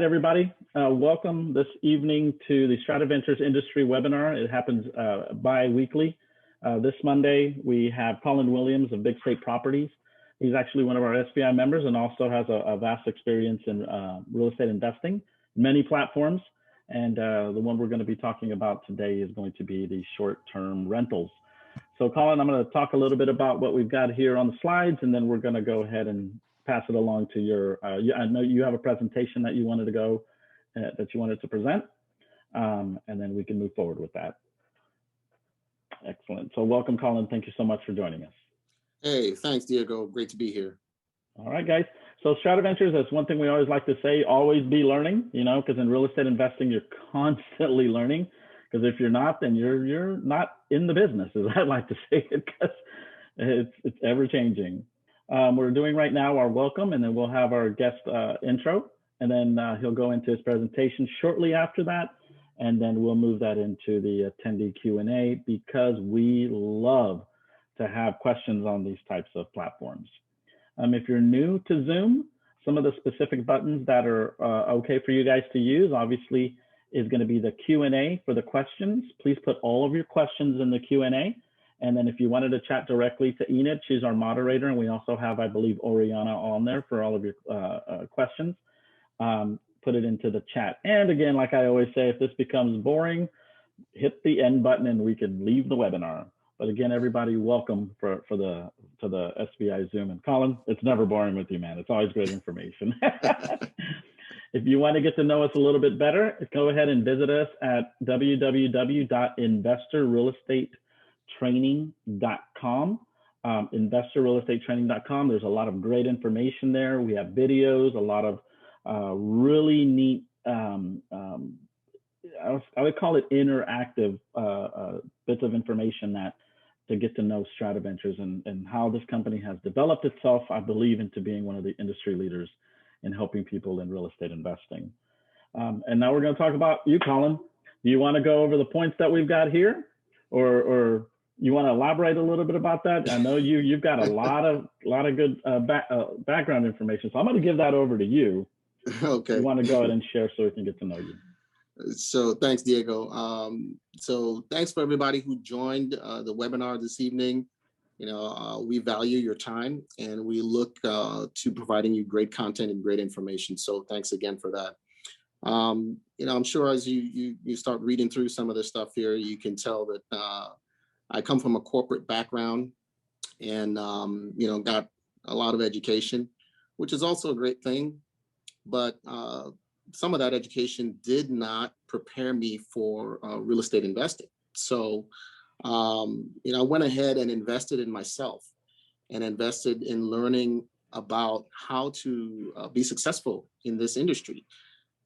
everybody. Welcome this evening to the StratiVentures Industry Webinar. It happens bi-weekly. This Monday, we have Colin Williams of Big State Properties. He's actually one of our SBI members and also has a vast experience in real estate investing, many platforms. And the one we're going to be talking about today is going to be the short-term rentals. So Colin, I'm going to talk a little bit about what we've got here on the slides, and then we're going to go ahead and pass it along to your, I know you have a presentation that you wanted to go, that you wanted to present, and then we can move forward with that. Excellent. So welcome, Colin. Thank you so much for joining us. Hey, thanks, Diego. Great to be here. All right, guys. So StratiVentures, that's one thing we always like to say, always be learning, you know, because in real estate investing, you're constantly learning. Because if you're not, then you're not in the business, as I like to say it, because it's ever changing. We're doing right now our welcome, and then we'll have our guest intro, and then he'll go into his presentation shortly after that, and then we'll move that into the attendee Q&A, because we love to have questions on these types of platforms. If you're new to Zoom, some of the specific buttons that are okay for you guys to use, obviously, is going to be the Q&A for the questions. Please put all of your questions in the Q&A. And then if you wanted to chat directly to Enid, she's our moderator. And we also have, I believe, Oriana on there for all of your questions. Put it into the chat. And again, like I always say, if this becomes boring, hit the end button and we can leave the webinar. But again, everybody, welcome to the SBI Zoom. And Colin, it's never boring with you, man. It's always great information. If you want to get to know us a little bit better, go ahead and visit us at www.investorrealestatetraining.com. Investorrealestatetraining.com. There's a lot of great information there. We have videos, a lot of really neat, I would call it interactive bits of information that to get to know StratiVentures and how this company has developed itself, I believe, into being one of the industry leaders in helping people in real estate investing. And now we're going to talk about you, Colin. Do you want to go over the points that we've got here, or you want to elaborate a little bit about that? I know you've got a lot of good background information, so I'm going to give that over to you. Okay. You want to go ahead and share so we can get to know you. So thanks, Diego. So thanks for everybody who joined the webinar this evening. You know, we value your time, and we look to providing you great content and great information. So thanks again for that. You know, I'm sure as you start reading through some of the stuff here, you can tell that I come from a corporate background, and you know, got a lot of education, which is also a great thing. But some of that education did not prepare me for real estate investing. So you know, I went ahead and invested in myself and invested in learning about how to be successful in this industry.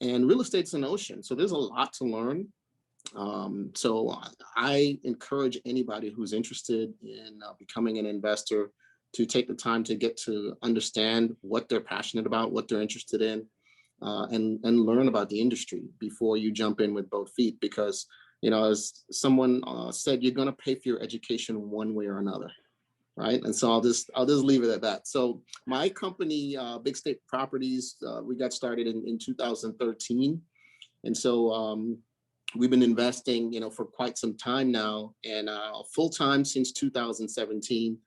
And real estate's an ocean, so there's a lot to learn. So I encourage anybody who's interested in becoming an investor to take the time to get to understand what they're passionate about, what they're interested in, and learn about the industry before you jump in with both feet, because you know, as someone said, you're going to pay for your education one way or another, right? And so I'll just leave it at that. So my company, Big State Properties, we got started in 2013, and so we've been investing, you know, for quite some time now, and full time since 2017.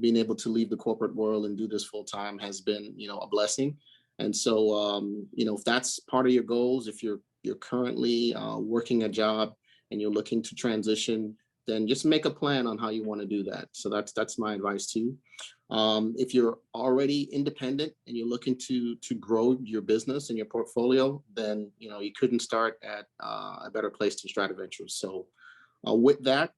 Being able to leave the corporate world and do this full time has been, you know, a blessing. And so, you know, if that's part of your goals, if you're currently working a job and you're looking to transition, then just make a plan on how you want to do that. So that's my advice too. If you're already independent and you're looking to grow your business and your portfolio, then you know you couldn't start at a better place than StratiVentures. So with that,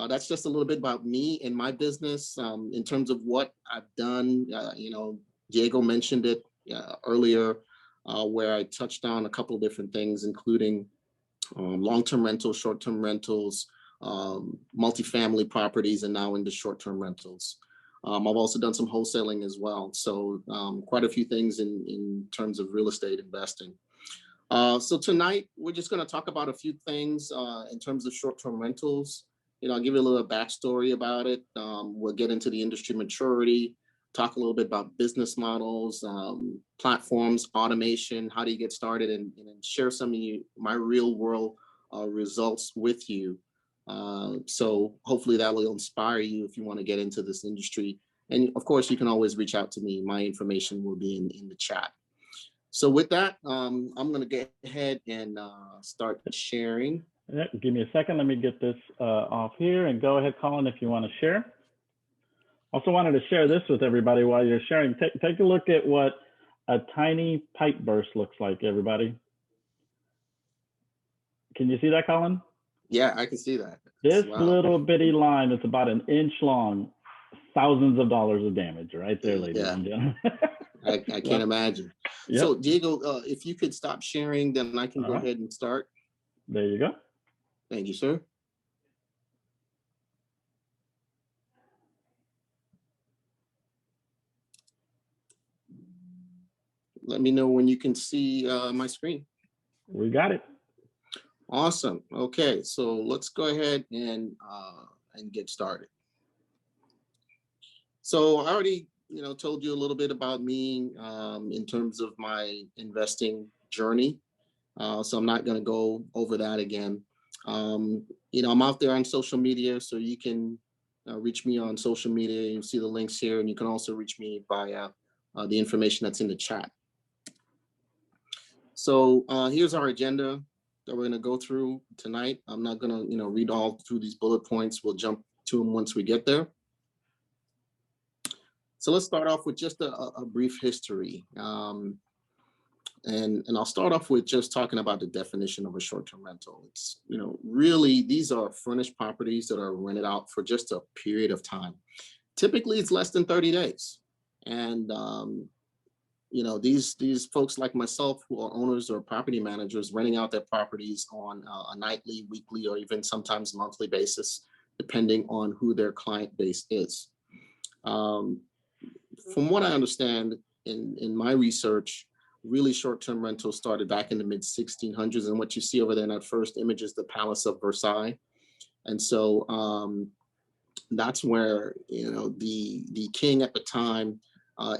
that's just a little bit about me and my business. In terms of what I've done, you know, Diego mentioned it earlier, where I touched on a couple of different things, including long-term rentals, short-term rentals, multifamily properties, and now into short-term rentals. I've also done some wholesaling as well. So quite a few things in terms of real estate investing. So tonight, we're just going to talk about a few things in terms of short-term rentals. You know, I'll give you a little backstory about it. We'll get into the industry maturity. talk a little bit about business models, platforms, automation, how do you get started, and share some of my real world results with you. So hopefully that will inspire you if you want to get into this industry. And of course, you can always reach out to me. My information will be in the chat. So with that, I'm going to get ahead and start sharing. Yeah, give me a second. Let me get this off here, and go ahead, Colin, if you want to share. Also wanted to share this with everybody while you're sharing. Take a look at what a tiny pipe burst looks like, everybody. Can you see that, Colin? Yeah, I can see that. This little bitty line is about an inch long, thousands of dollars of damage right there, ladies and gentlemen. I can't imagine. Yep. So Diego, if you could stop sharing, then I can go ahead and start. There you go. Thank you, sir. Let me know when you can see my screen. We got it. Awesome. Okay, so let's go ahead and get started. So I already, told you a little bit about me in terms of my investing journey. So I'm not going to go over that again. I'm out there on social media, so you can reach me on social media. You see the links here, and you can also reach me via the information that's in the chat. So here's our agenda that we're going to go through tonight. I'm not going to, read all through these bullet points. We'll jump to them once we get there. So let's start off with just a brief history. And I'll start off with just talking about the definition of a short-term rental. It's, really, these are furnished properties that are rented out for just a period of time. Typically, it's less than 30 days. And, these folks like myself who are owners or property managers renting out their properties on a nightly, weekly, or even sometimes monthly basis, depending on who their client base is. From what I understand in my research, really short-term rentals started back in the mid-1600s. And what you see over there in that first image is the Palace of Versailles. And so that's where, the king at the time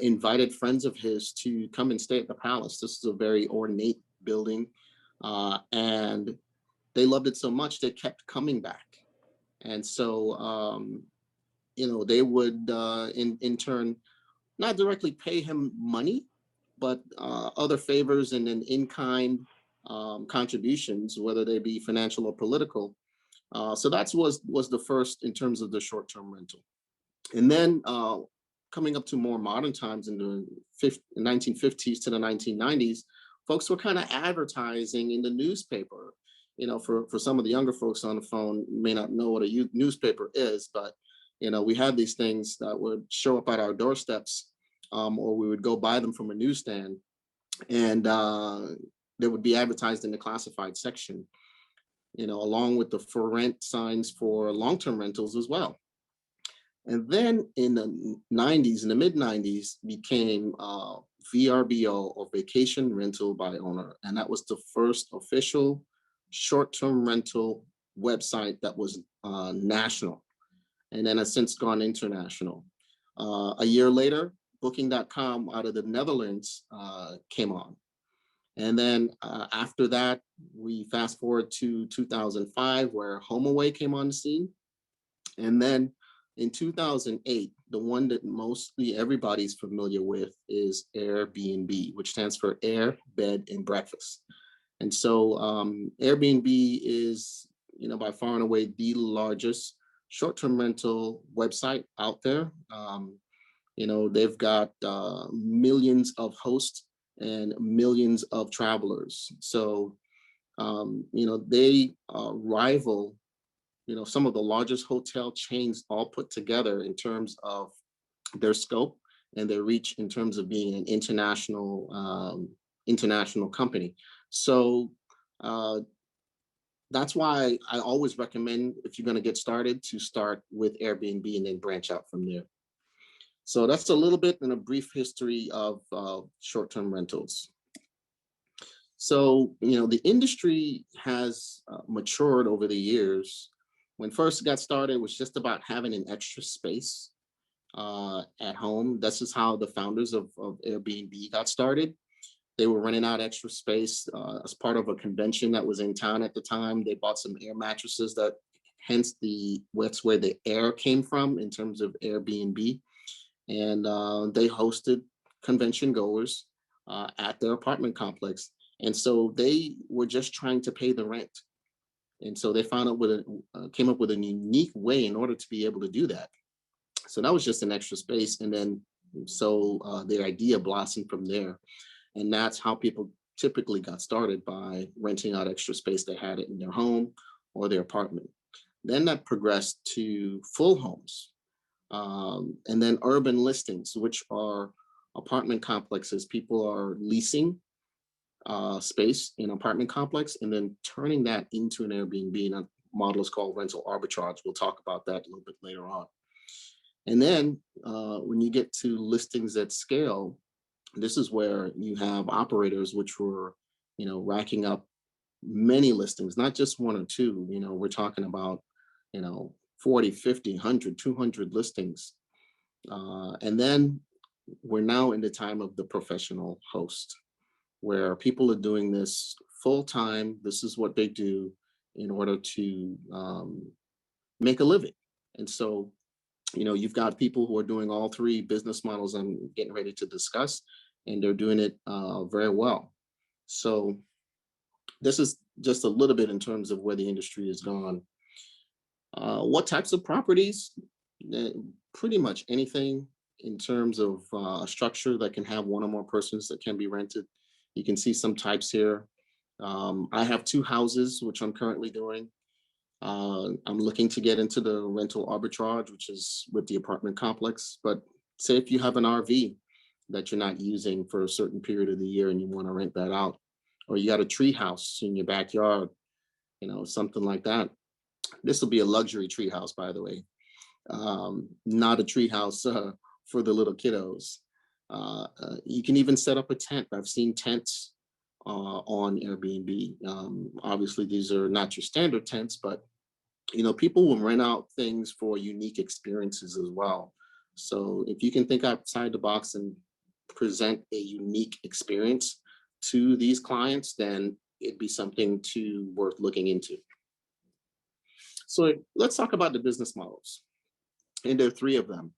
invited friends of his to come and stay at the palace. This is a very ornate building, and they loved it so much they kept coming back. And so, they would in turn not directly pay him money, but other favors and then in-kind contributions, whether they be financial or political. So that was the first in terms of the short-term rental. And then coming up to more modern times in the 1950s to the 1990s, folks were kind of advertising in the newspaper. For some of the younger folks on the phone may not know what a newspaper is, but we had these things that would show up at our doorsteps, or we would go buy them from a newsstand, and they would be advertised in the classified section, along with the for rent signs for long-term rentals as well. And then in the 90s, in the mid 90s, became VRBO, or Vacation Rental by Owner. And that was the first official short-term rental website that was national. And then has since gone international. A year later, Booking.com out of the Netherlands came on. And then after that, we fast forward to 2005, where HomeAway came on the scene. And then in 2008, the one that mostly everybody's familiar with is Airbnb, which stands for Air, Bed, and Breakfast. And so Airbnb is, by far and away the largest short-term rental website out there. They've got millions of hosts and millions of travelers. So, they rival some of the largest hotel chains all put together in terms of their scope and their reach in terms of being an international company. So that's why I always recommend, if you're going to get started, to start with Airbnb and then branch out from there. So that's a little bit in a brief history of short-term rentals. So, the industry has matured over the years. When first it got started, it was just about having an extra space at home. This is how the founders of Airbnb got started. They were renting out extra space as part of a convention that was in town at the time. They bought some air mattresses that, hence that's where the air came from in terms of Airbnb. And they hosted convention goers at their apartment complex. And so they were just trying to pay the rent. And so they found out came up with a unique way in order to be able to do that. So that was just an extra space. And then so their idea blossomed from there. And that's how people typically got started, by renting out extra space they had it in their home or their apartment. Then that progressed to full homes, and then urban listings, which are apartment complexes. People are leasing space in an apartment complex and then turning that into an Airbnb. And that model is called rental arbitrage. We'll talk about that a little bit later on. And then when you get to listings at scale, this is where you have operators which were, racking up many listings, not just one or two. We're talking about, 40, 50, 100, 200 listings. And then we're now in the time of the professional host, where people are doing this full time. This is what they do in order to make a living. And so, you've got people who are doing all three business models I'm getting ready to discuss, and they're doing it very well. So this is just a little bit in terms of where the industry has gone. What types of properties? Eh, Pretty much anything in terms of a structure that can have one or more persons that can be rented. You can see some types here. I have two houses, which I'm currently doing. I'm looking to get into the rental arbitrage, which is with the apartment complex. But say if you have an RV that you're not using for a certain period of the year and you want to rent that out, or you got a tree house in your backyard, something like that. This will be a luxury tree house, by the way, not a tree house for the little kiddos. You can even set up a tent. I've seen tents on Airbnb. Obviously, these are not your standard tents, but people will rent out things for unique experiences as well. So if you can think outside the box and present a unique experience to these clients, then it'd be something worth looking into. So let's talk about the business models. And there are three of them.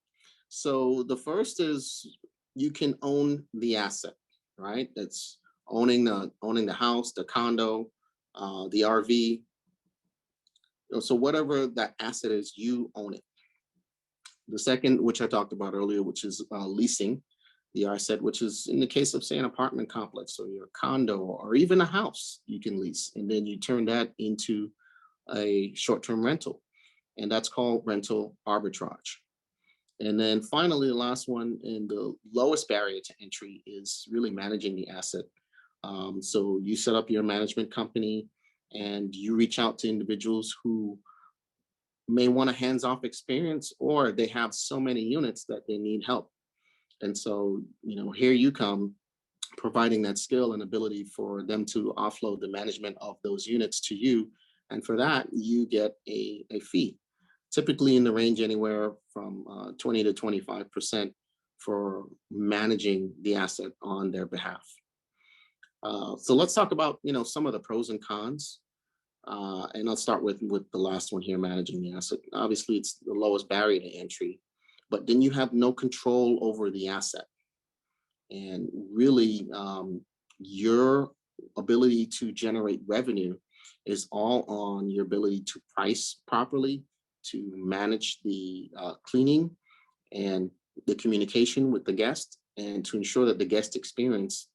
So the first is you can own the asset, right? That's owning the house, the condo, the RV. So whatever that asset is, you own it. The second, which I talked about earlier, which is leasing the asset, which is in the case of, say, an apartment complex or your condo or even a house, you can lease, and then you turn that into a short-term rental, and that's called rental arbitrage. And then finally, the last one and the lowest barrier to entry is really managing the asset. So you set up your management company and you reach out to individuals who may want a hands-off experience, or they have so many units that they need help. And so, here you come, providing that skill and ability for them to offload the management of those units to you. And for that, you get a fee, typically in the range anywhere from 20 to 25% for managing the asset on their behalf. So let's talk about, some of the pros and cons. And I'll start with the last one here, managing the asset. Obviously, it's the lowest barrier to entry, but then you have no control over the asset. And really, your ability to generate revenue is all on your ability to price properly, to manage the cleaning and the communication with the guest, and to ensure that the guest experience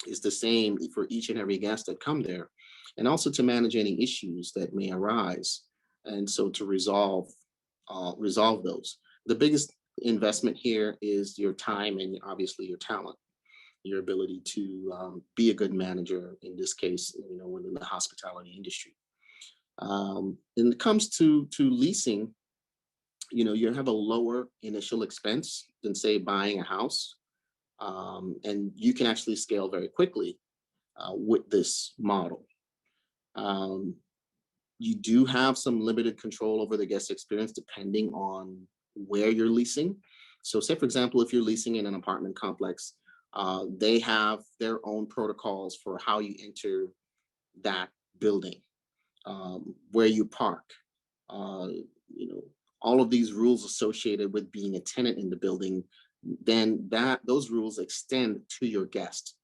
is the same for each and every guest that come there, and also to manage any issues that may arise, and so to resolve those. The biggest investment here is your time and obviously your talent, your ability to be a good manager in this case, within the hospitality industry. And it comes to leasing, you have a lower initial expense than, say, buying a house, and you can actually scale very quickly with this model. Um, you do have some limited control over the guest experience depending on where you're leasing. So say, for example, if you're leasing in an apartment complex, they have their own protocols for how you enter that building, where you park, uh, you know, all of these rules associated with being a tenant in the building, then those rules extend to your guest.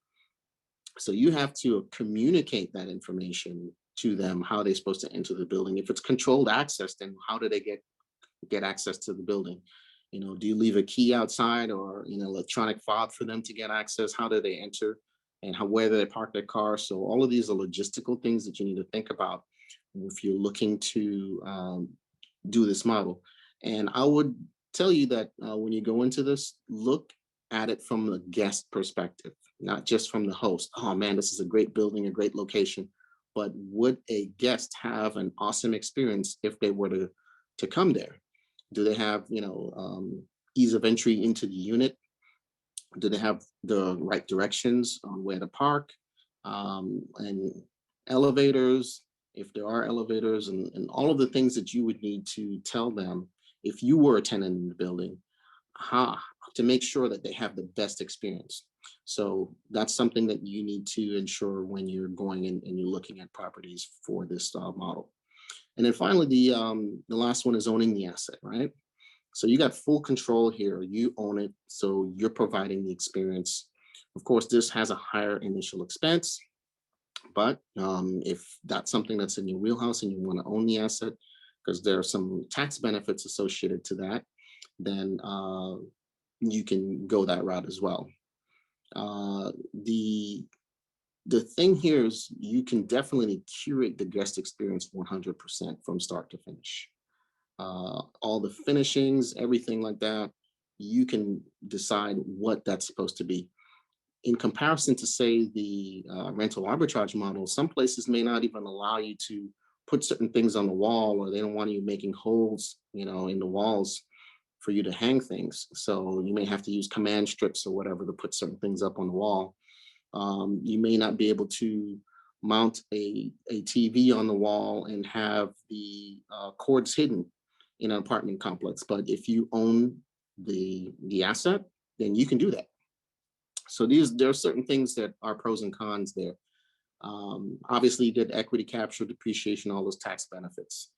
So you have to communicate that information to them, how they're supposed to enter the building. If it's controlled access, then how do they get access to the building? Do you leave a key outside, or electronic fob for them to get access? How do they enter, and where do they park their car? So all of these are logistical things that you need to think about if you're looking to do this model. And I would tell you that when you go into this, look at it from the guest perspective, not just from the host. Oh man, this is a great building, a great location. But would a guest have an awesome experience if they were to come there? Do they have ease of entry into the unit? Do they have the right directions on where to park, and elevators, if there are elevators, and all of the things that you would need to tell them if you were a tenant in the building, how to make sure that they have the best experience. So that's something that you need to ensure when you're going in and you're looking at properties for this model. And then finally, the last one is owning the asset, right? So you got full control here. You own it, so you're providing the experience. Of course, this has a higher initial expense, but if that's something that's in your wheelhouse and you want to own the asset, because there are some tax benefits associated to that, then you can go that route as well. The thing here is you can definitely curate the guest experience 100% from start to finish. All the finishings, everything like that, you can decide what that's supposed to be. In comparison to, say, the rental arbitrage model, some places may not even allow you to put certain things on the wall, or they don't want you making holes, in the walls for you to hang things. So you may have to use command strips or whatever to put certain things up on the wall. You may not be able to mount a TV on the wall and have the cords hidden in an apartment complex. But if you own the asset, then you can do that. So there are certain things that are pros and cons there. Obviously, you get equity capture, depreciation, all those tax benefits.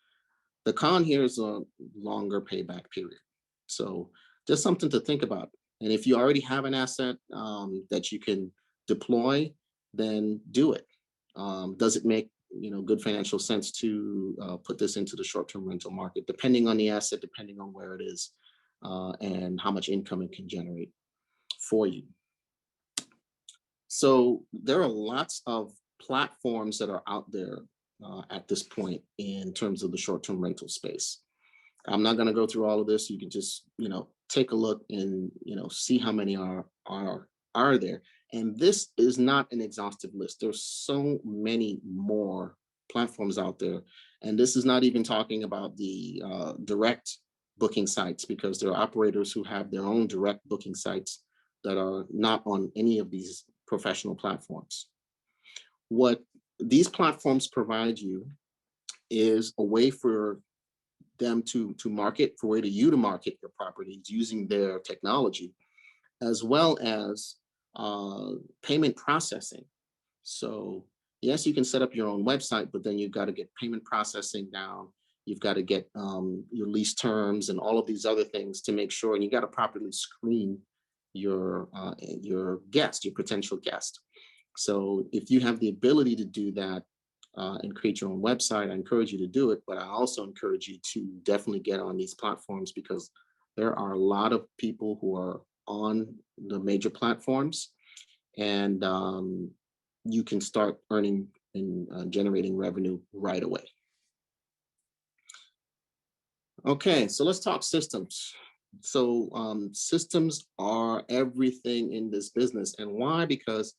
The con here is a longer payback period. So just something to think about. And if you already have an asset that you can deploy, then do it. Does it make good financial sense to put this into the short-term rental market, depending on the asset, depending on where it is, and how much income it can generate for you. So there are lots of platforms that are out there at this point in terms of the short-term rental space. I'm not going to go through all of this. You can just take a look and see how many are there. And this is not an exhaustive list. There's so many more platforms out there, and this is not even talking about the direct booking sites, because there are operators who have their own direct booking sites that are not on any of these professional platforms. What these platforms provide you is a way for them to market, for way to you to market your properties using their technology, as well as payment processing. So yes, you can set up your own website, but then you've got to get payment processing down. You've got to get your lease terms and all of these other things to make sure, and you got to properly screen your guest, your potential guest. So if you have the ability to do that and create your own website, I encourage you to do it. But I also encourage you to definitely get on these platforms, because there are a lot of people who are on the major platforms, and you can start earning and generating revenue right away. Okay, so let's talk systems. So systems are everything in this business. And why? Because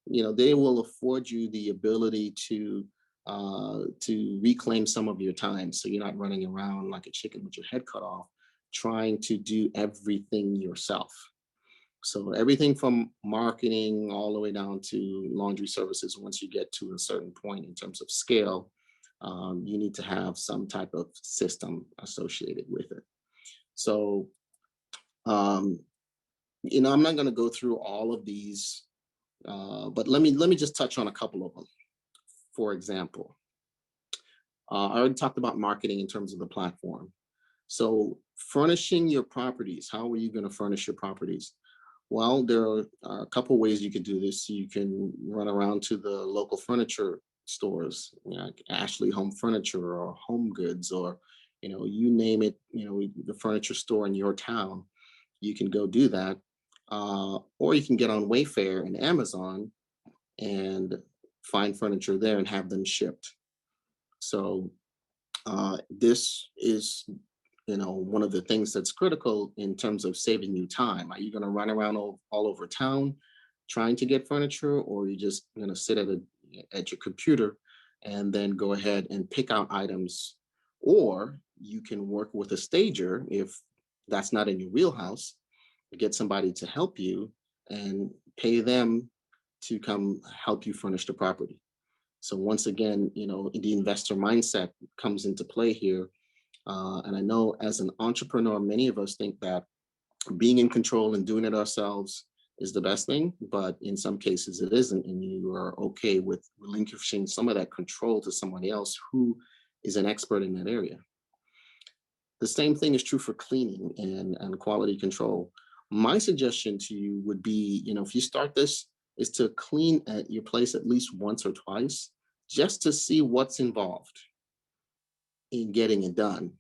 they will afford you the ability to reclaim some of your time, so you're not running around like a chicken with your head cut off, trying to do everything yourself. So everything from marketing all the way down to laundry services, once you get to a certain point in terms of scale, you need to have some type of system associated with it. So Um, I'm not going to go through all of these, but let me just touch on a couple of them. For example, I already talked about marketing in terms of the platform. So furnishing your properties, how are you going to furnish your properties? Well, there are a couple ways you could do this. You can run around to the local furniture stores, like Ashley Home Furniture or Home Goods, or you name it. The furniture store in your town. You can go do that, or you can get on Wayfair and Amazon and find furniture there and have them shipped. So this is one of the things that's critical in terms of saving you time. Are you going to run around all over town trying to get furniture, or are you just going to sit at your computer and then go ahead and pick out items? Or you can work with a stager if that's not in your wheelhouse, get somebody to help you and pay them to come help you furnish the property. So once again, the investor mindset comes into play here. And I know as an entrepreneur, many of us think that being in control and doing it ourselves is the best thing, but in some cases it isn't, and you are okay with relinquishing some of that control to somebody else who is an expert in that area. The same thing is true for cleaning and quality control. My suggestion to you would be, if you start this, is to clean at your place at least once or twice, just to see what's involved in getting it done.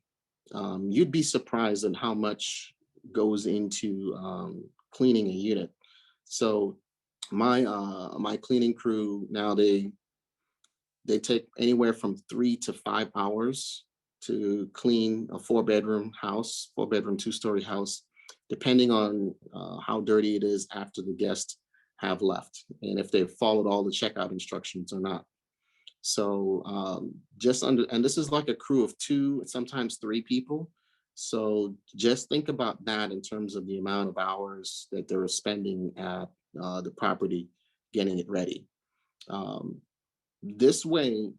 You'd be surprised at how much goes into cleaning a unit. So my cleaning crew now, they take anywhere from 3 to 5 hours to clean a 4-bedroom house, 4-bedroom 2-story house, depending on how dirty it is after the guests have left and if they've followed all the checkout instructions or not. So and this is like a crew of 2, sometimes 3 people. So just think about that in terms of the amount of hours that they're spending at the property getting it ready. Um, this way,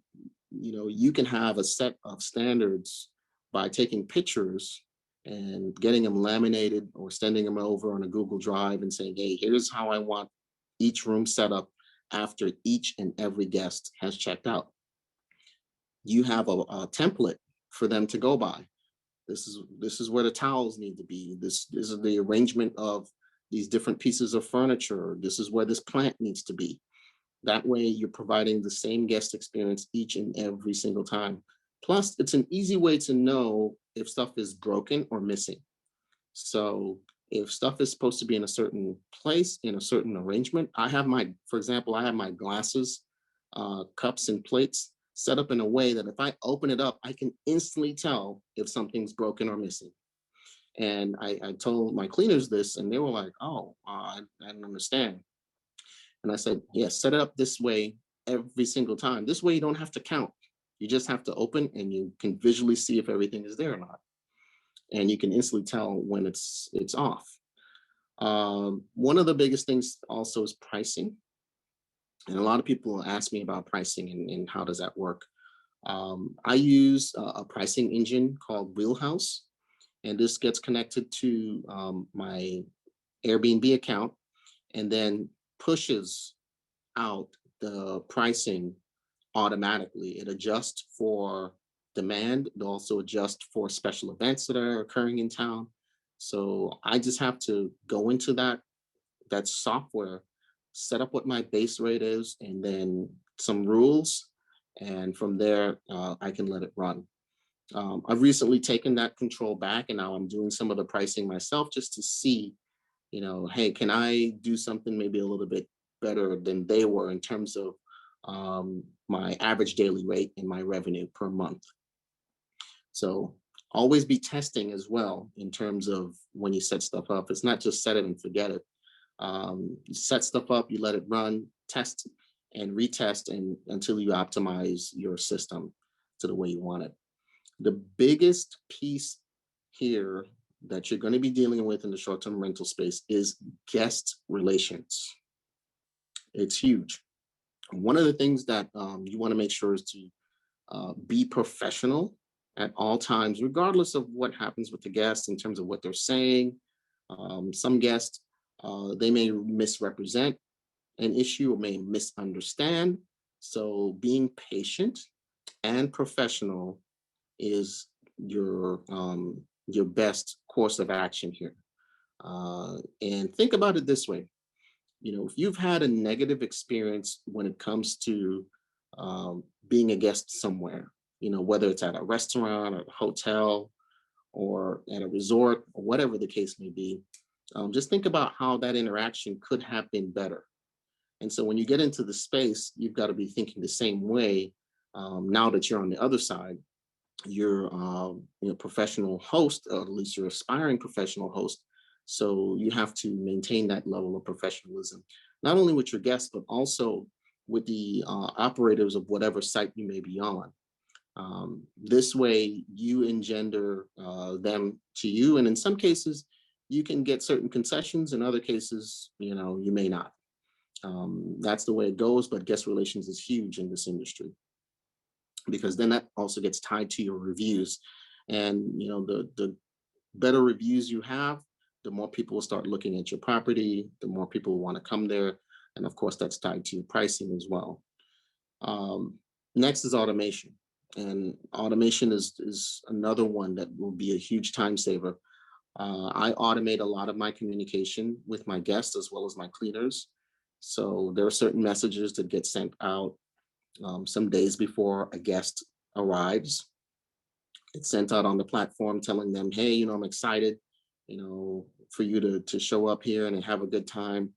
you can have a set of standards by taking pictures and getting them laminated or sending them over on a Google Drive and saying, hey, here's how I want each room set up after each and every guest has checked out. You have a template for them to go by. This is where the towels need to be. This is the arrangement of these different pieces of furniture. This is where this plant needs to be. That way you're providing the same guest experience each and every single time. Plus, it's an easy way to know if stuff is broken or missing. So if stuff is supposed to be in a certain place, in a certain arrangement, for example, I have my glasses, cups and plates set up in a way that if I open it up, I can instantly tell if something's broken or missing. And I told my cleaners this and they were like, oh, I don't understand. And I said, yes, set it up this way every single time. This way you don't have to count. You just have to open and you can visually see if everything is there or not. And you can instantly tell when it's off. One of the biggest things also is pricing. And a lot of people ask me about pricing and how does that work. I use a pricing engine called Wheelhouse, and this gets connected to my Airbnb account and then pushes out the pricing automatically. It adjusts for demand. It also adjusts for special events that are occurring in town. So I just have to go into that software, set up what my base rate is, and then some rules. And from there, I can let it run. I've recently taken that control back, and now I'm doing some of the pricing myself just to see, hey, can I do something maybe a little bit better than they were in terms of my average daily rate and my revenue per month. So always be testing as well in terms of when you set stuff up. It's not just set it and forget it. You set stuff up, you let it run, test and retest until you optimize your system to the way you want it. The biggest piece here that you're going to be dealing with in the short-term rental space is guest relations. It's huge. One of the things that you want to make sure is to be professional at all times, regardless of what happens with the guests in terms of what they're saying. Some guests, they may misrepresent an issue or may misunderstand. So being patient and professional is your best course of action here. And think about it this way: if you've had a negative experience when it comes to being a guest somewhere, whether it's at a restaurant or a hotel or at a resort or whatever the case may be, just think about how that interaction could have been better. And so when you get into the space, you've got to be thinking the same way. Now that you're on the other side, you're professional host, or at least you're aspiring professional host. So you have to maintain that level of professionalism, not only with your guests, but also with the operators of whatever site you may be on. This way, you engender them to you, and in some cases, you can get certain concessions. In other cases, you may not. That's the way it goes. But guest relations is huge in this industry, because then that also gets tied to your reviews, and the better reviews you have, the more people will start looking at your property, the more people will want to come there, and of course that's tied to your pricing as well. Next is automation, and automation is another one that will be a huge time saver. I automate a lot of my communication with my guests as well as my cleaners. So there are certain messages that get sent out some days before a guest arrives. It's sent out on the platform telling them, hey, I'm excited, for you to show up here and have a good time.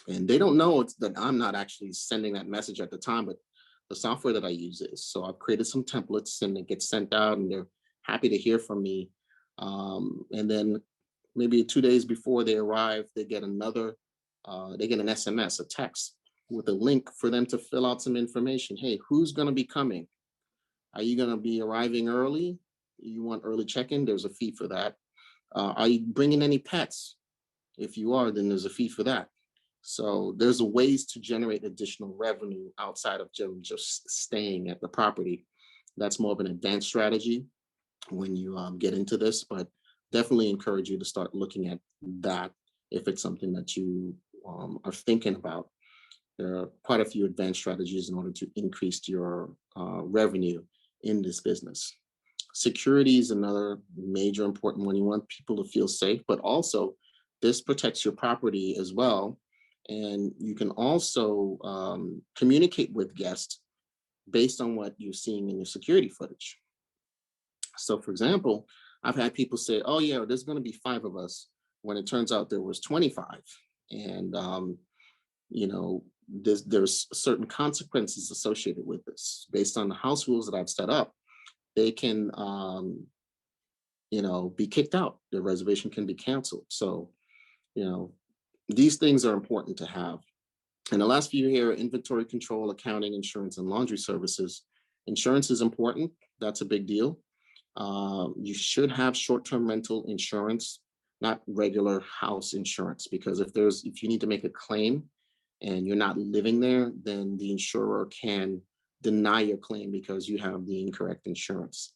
And they don't know that I'm not actually sending that message at the time, but the software that I use is. So I've created some templates and it gets sent out and they're happy to hear from me. And then maybe 2 days before they arrive, they get an SMS, a text with a link for them to fill out some information. Hey, who's going to be coming? Are you going to be arriving early? You want early check-in? There's a fee for that. Are you bringing any pets? If you are, then there's a fee for that. So there's ways to generate additional revenue outside of just staying at the property. That's more of an advanced strategy when you get into this, but definitely encourage you to start looking at that if it's something that you are thinking about. There are quite a few advanced strategies in order to increase your revenue in this business. Security is another major important one. You want people to feel safe, but also this protects your property as well. And you can also communicate with guests based on what you're seeing in your security footage. So for example, I've had people say, oh yeah, there's going to be 5 of us, when it turns out there was 25. And there's certain consequences associated with this. Based on the house rules that I've set up, they can be kicked out. Their reservation can be canceled. So these things are important to have. And the last few here: inventory control, accounting, insurance, and laundry services. Insurance is important. That's a big deal. You should have short-term rental insurance, not regular house insurance, because if you need to make a claim and you're not living there, then the insurer can deny your claim because you have the incorrect insurance.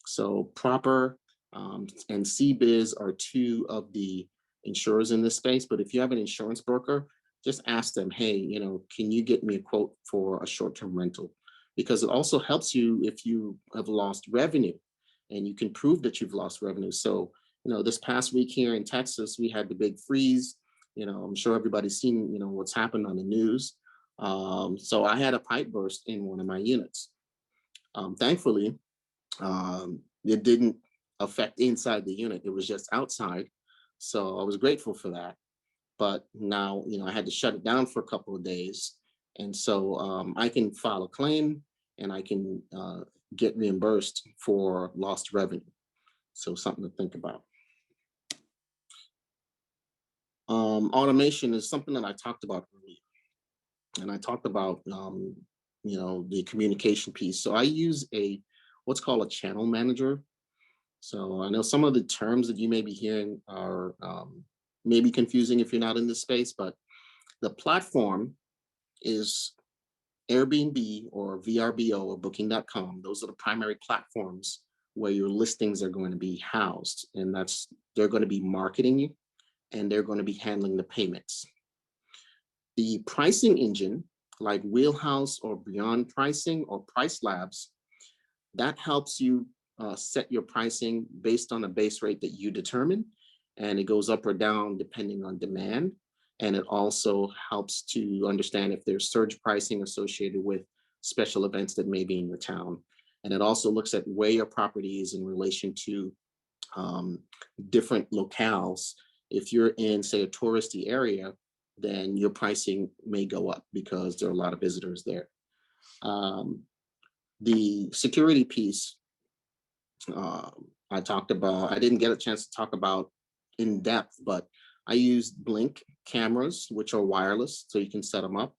So Proper and CBiz are 2 of the insurers in this space. But if you have an insurance broker, just ask them, hey, can you get me a quote for a short-term rental? Because it also helps you if you have lost revenue, and you can prove that you've lost revenue. So, this past week here in Texas, we had the big freeze. I'm sure everybody's seen, what's happened on the news. So I had a pipe burst in one of my units. Thankfully, it didn't affect inside the unit. It was just outside. So I was grateful for that. But now, I had to shut it down for a couple of days. And so I can file a claim and I can get reimbursed for lost revenue. So something to think about. Automation is something that I talked about earlier. And I talked about, the communication piece. So I use what's called a channel manager. So I know some of the terms that you may be hearing are maybe confusing if you're not in this space, but the platform is Airbnb or VRBO or Booking.com. Those are the primary platforms where your listings are going to be housed, and they're going to be marketing you and they're going to be handling the payments. The pricing engine, like Wheelhouse or Beyond Pricing or Price Labs, that helps you set your pricing based on a base rate that you determine, and it goes up or down depending on demand. And it also helps to understand if there's surge pricing associated with special events that may be in your town. And it also looks at where your property is in relation to different locales. If you're in, say, a touristy area, then your pricing may go up because there are a lot of visitors there. The security piece, I talked about, I didn't get a chance to talk about in depth, but I used Blink cameras, which are wireless, so you can set them up.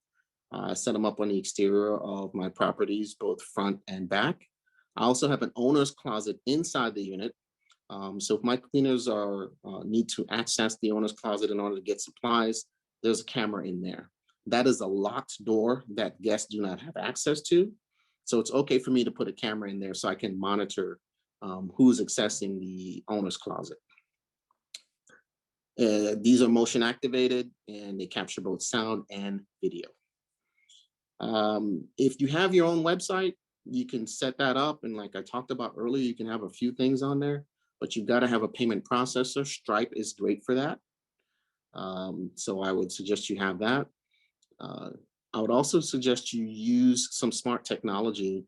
I set them up on the exterior of my properties, both front and back. I also have an owner's closet inside the unit. So if my cleaners need to access the owner's closet in order to get supplies, there's a camera in there. That is a locked door that guests do not have access to. So it's okay for me to put a camera in there so I can monitor who's accessing the owner's closet. These are motion activated and they capture both sound and video. If you have your own website, you can set that up. And like I talked about earlier, you can have a few things on there, but you've got to have a payment processor. Stripe is great for that. So I would suggest you have that. I would also suggest you use some smart technology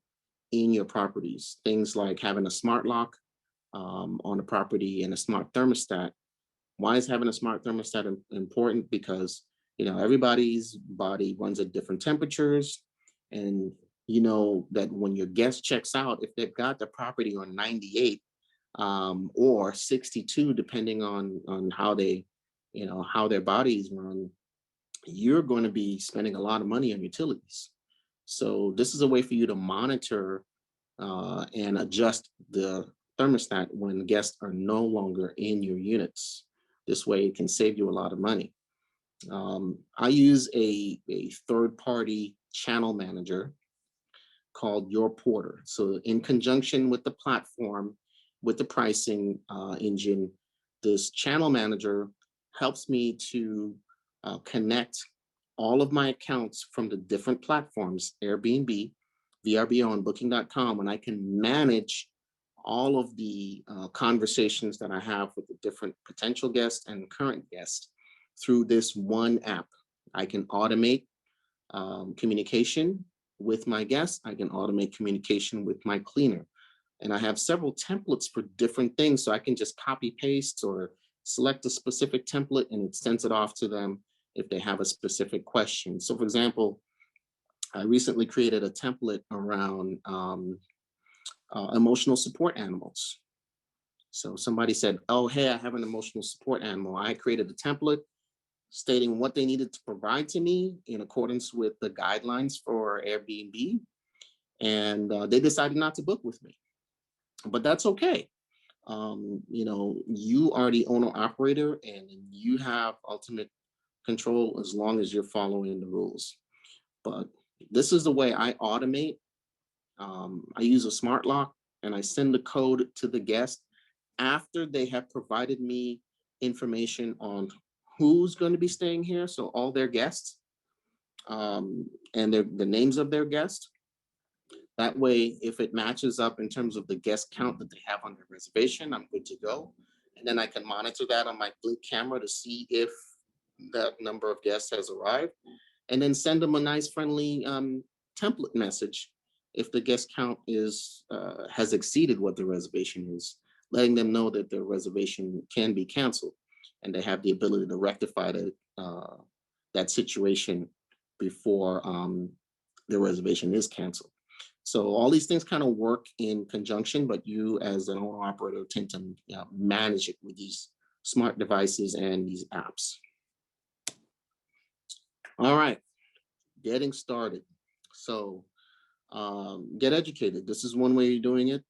in your properties. Things like having a smart lock on a property and a smart thermostat. Why is having a smart thermostat important? Because everybody's body runs at different temperatures, and you know that when your guest checks out, if they've got the property on 98 or 62, depending on how they, how their bodies run, you're going to be spending a lot of money on utilities. So this is a way for you to monitor and adjust the thermostat when guests are no longer in your units. This way it can save you a lot of money. I use a third-party channel manager called Your Porter. So in conjunction with the platform, with the pricing engine, this channel manager helps me to connect all of my accounts from the different platforms, Airbnb, VRBO, and Booking.com, and I can manage all of the conversations that I have with the different potential guests and current guests through this one app. I can automate communication with my guests. I can automate communication with my cleaner. And I have several templates for different things. So I can just copy paste or select a specific template and it sends it off to them if they have a specific question. So for example, I recently created a template around emotional support animals. So somebody said, oh, hey, I have an emotional support animal. I created a template stating what they needed to provide to me in accordance with the guidelines for Airbnb. And they decided not to book with me. But that's okay. You are the owner operator and you have ultimate control as long as you're following the rules. But this is the way I automate. I use a smart lock and I send the code to the guest after they have provided me information on who's going to be staying here. So all their guests and the names of their guests. That way, if it matches up in terms of the guest count that they have on their reservation, I'm good to go. And then I can monitor that on my Blink camera to see if that number of guests has arrived, and then send them a nice, friendly template message if the guest count has exceeded what the reservation is, letting them know that their reservation can be canceled, and they have the ability to rectify that situation before the reservation is canceled. So all these things kind of work in conjunction, but you as an owner operator tend to manage it with these smart devices and these apps. All right, getting started. So get educated. This is one way you're doing it.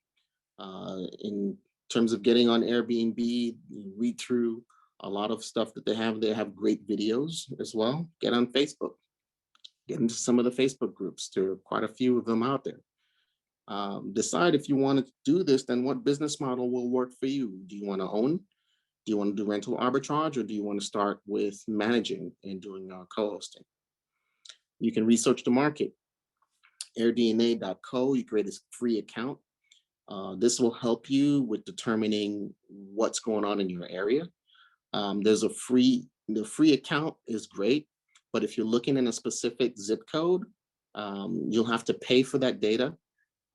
In terms of getting on Airbnb, you read through a lot of stuff that they have. They have great videos as well. Get on Facebook. Get into some of the Facebook groups. There are quite a few of them out there. Decide if you want to do this, then what business model will work for you. Do you want to own Do you want to do rental arbitrage, or do you want to start with managing and doing co-hosting? You can research the market. Airdna.co, you create a free account. This will help you with determining what's going on in your area. The free account is great, but if you're looking in a specific zip code, you'll have to pay for that data.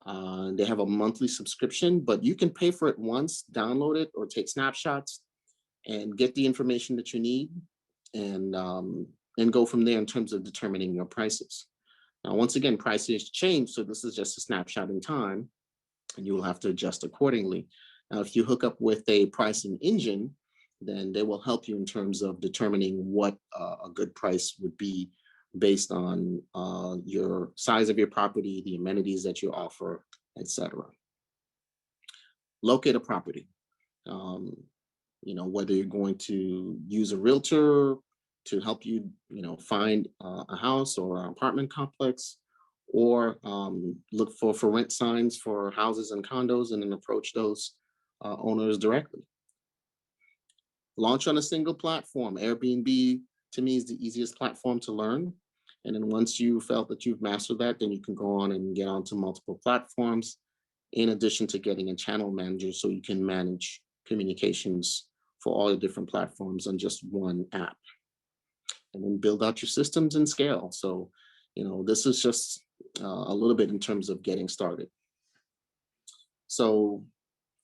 They have a monthly subscription, but you can pay for it once, download it, or take snapshots and get the information that you need, and go from there in terms of determining your prices. Now, once again, prices change, so this is just a snapshot in time, and you will have to adjust accordingly. Now, if you hook up with a pricing engine, then they will help you in terms of determining what a good price would be based on your size of your property, the amenities that you offer, etc. Locate a property. Whether you're going to use a realtor to help you, find a house or an apartment complex, or look for rent signs for houses and condos, and then approach those owners directly. Launch on a single platform. Airbnb, to me, is the easiest platform to learn. And then once you felt that you've mastered that, then you can go on and get onto multiple platforms, in addition to getting a channel manager so you can manage communications for all the different platforms on just one app. And then build out your systems and scale. So, this is just a little bit in terms of getting started. So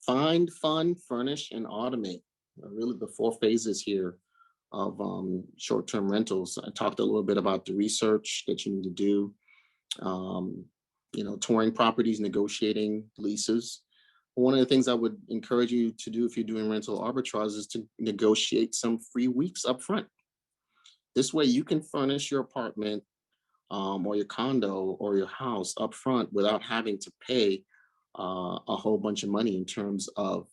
find, fund, furnish, and automate. Really the 4 phases here of short-term rentals. I talked a little bit about the research that you need to do, touring properties, negotiating leases. One of the things I would encourage you to do if you're doing rental arbitrage is to negotiate some free weeks up front. This way you can furnish your apartment or your condo or your house up front without having to pay a whole bunch of money in terms of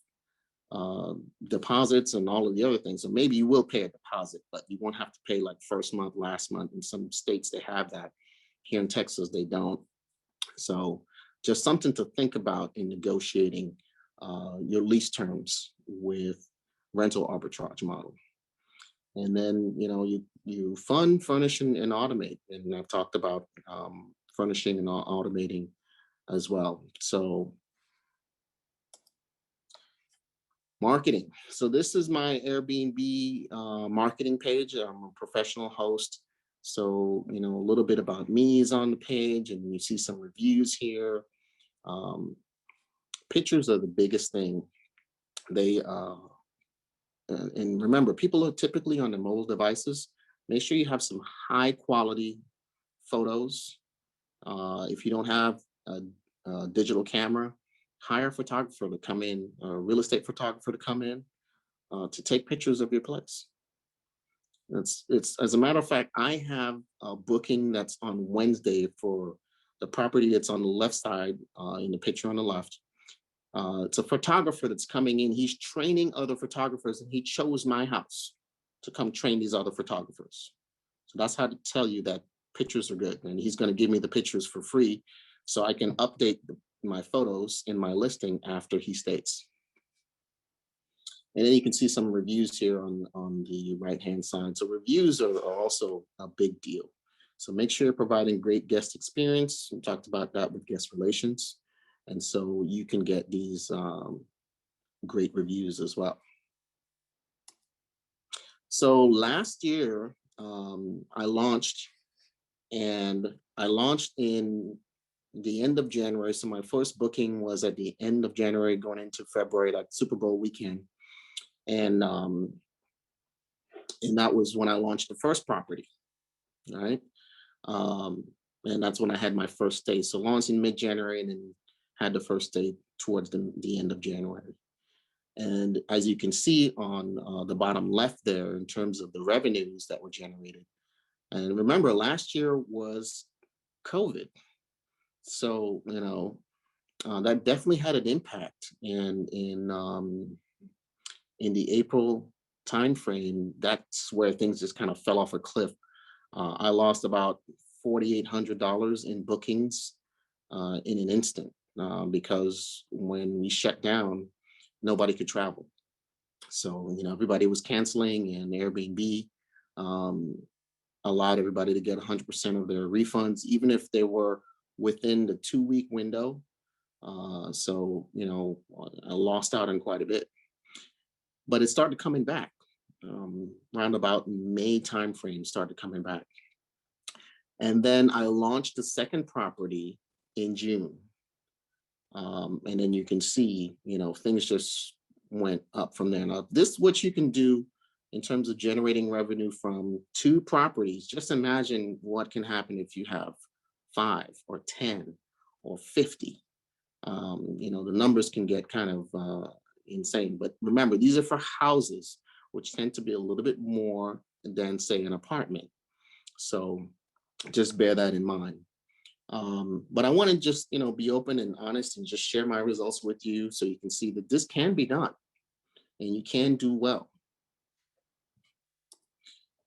deposits and all of the other things. So maybe you will pay a deposit, but you won't have to pay like first month, last month. In some states they have that. Here in Texas they don't. So just something to think about in negotiating your lease terms with rental arbitrage model. And then you fund, furnish, and automate. And I've talked about furnishing and automating as well. So marketing. So this is my Airbnb marketing page. I'm a professional host. So, a little bit about me is on the page, and you see some reviews here. Pictures are the biggest thing. And remember, people are typically on their mobile devices. Make sure you have some high quality photos. If you don't have a digital camera, hire a photographer to come in, a real estate photographer to come in to take pictures of your place. It's as a matter of fact, I have a booking that's on Wednesday for the property that's on the left side in the picture on the left. It's a photographer that's coming in. He's training other photographers, and he chose my house to come train these other photographers. So that's how to tell you that pictures are good. And he's going to give me the pictures for free so I can update my photos in my listing after he stays. And then you can see some reviews here on the right-hand side. So reviews are also a big deal. So make sure you're providing great guest experience. We talked about that with guest relations. And so you can get these great reviews as well. So last year, I launched in the end of January. So my first booking was at the end of January going into February, like Super Bowl weekend. And that was when I launched the first property, right? And that's when I had my first day. So launched in mid-January and then had the first day towards the end of January. And as you can see on the bottom left there, in terms of the revenues that were generated. And remember, last year was COVID. So, that definitely had an impact. And in the April timeframe, that's where things just kind of fell off a cliff. I lost about $4,800 in bookings in an instant because when we shut down, nobody could travel. So, everybody was canceling, and Airbnb allowed everybody to get 100% of their refunds, even if they were within the 2-week window. So, I lost out on quite a bit, but it started coming back. Around about May timeframe started coming back. And then I launched the second property in June. And then you can see, things just went up from there. Now, this is what you can do in terms of generating revenue from 2 properties. Just imagine what can happen if you have 5 or 10 or 50. The numbers can get kind of insane. But remember, these are for houses, which tend to be a little bit more than, say, an apartment. So just bear that in mind. But I want to just, be open and honest and just share my results with you so you can see that this can be done and you can do well.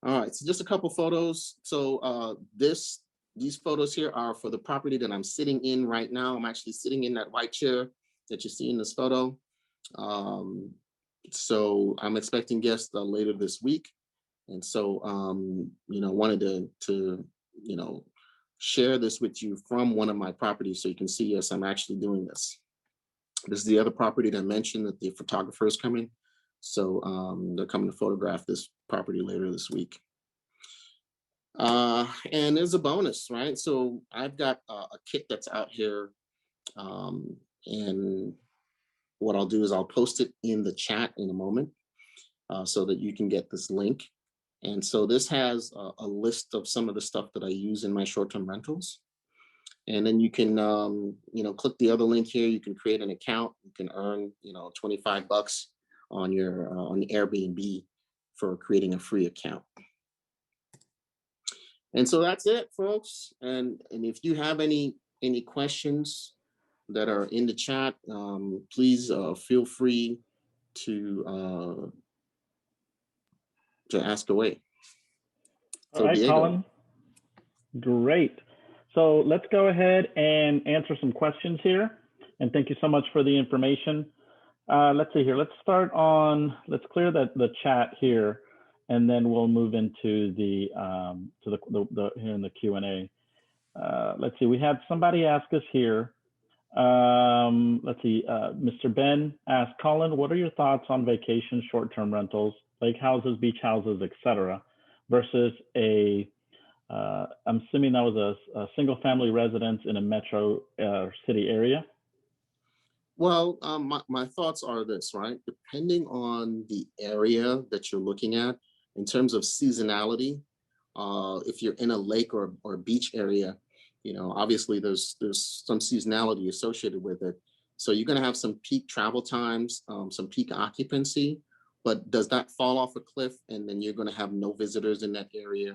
All right, so just a couple photos. So these photos here are for the property that I'm sitting in right now. I'm actually sitting in that white chair that you see in this photo. So I'm expecting guests later this week. And so, wanted to share this with you from one of my properties so you can see, yes, I'm actually doing this. This is the other property that I mentioned that the photographer is coming. So they're coming to photograph this property later this week. And there's a bonus, right? So I've got a kit that's out here. And what I'll do is I'll post it in the chat in a moment so that you can get this link. And so this has a list of some of the stuff that I use in my short-term rentals. And then you can, click the other link here. You can create an account. You can earn, $25 on your on Airbnb for creating a free account. And so that's it, folks. And if you have any questions that are in the chat, please feel free to ask away. All right, Diego. Colin. Great. So let's go ahead and answer some questions here. And thank you so much for the information. Let's see here. Let's clear the chat here, and then we'll move into the here in the Q&A. Let's see. We had somebody ask us here. Let's see. Mr. Ben asked, Colin, what are your thoughts on vacation short-term rentals, lake houses, beach houses, etc., versus I'm assuming that was a single-family residence in a metro city area? Well, my thoughts are this, right? Depending on the area that you're looking at, in terms of seasonality, if you're in a lake or beach area, obviously there's some seasonality associated with it. So you're going to have some peak travel times, some peak occupancy, but does that fall off a cliff and then you're going to have no visitors in that area,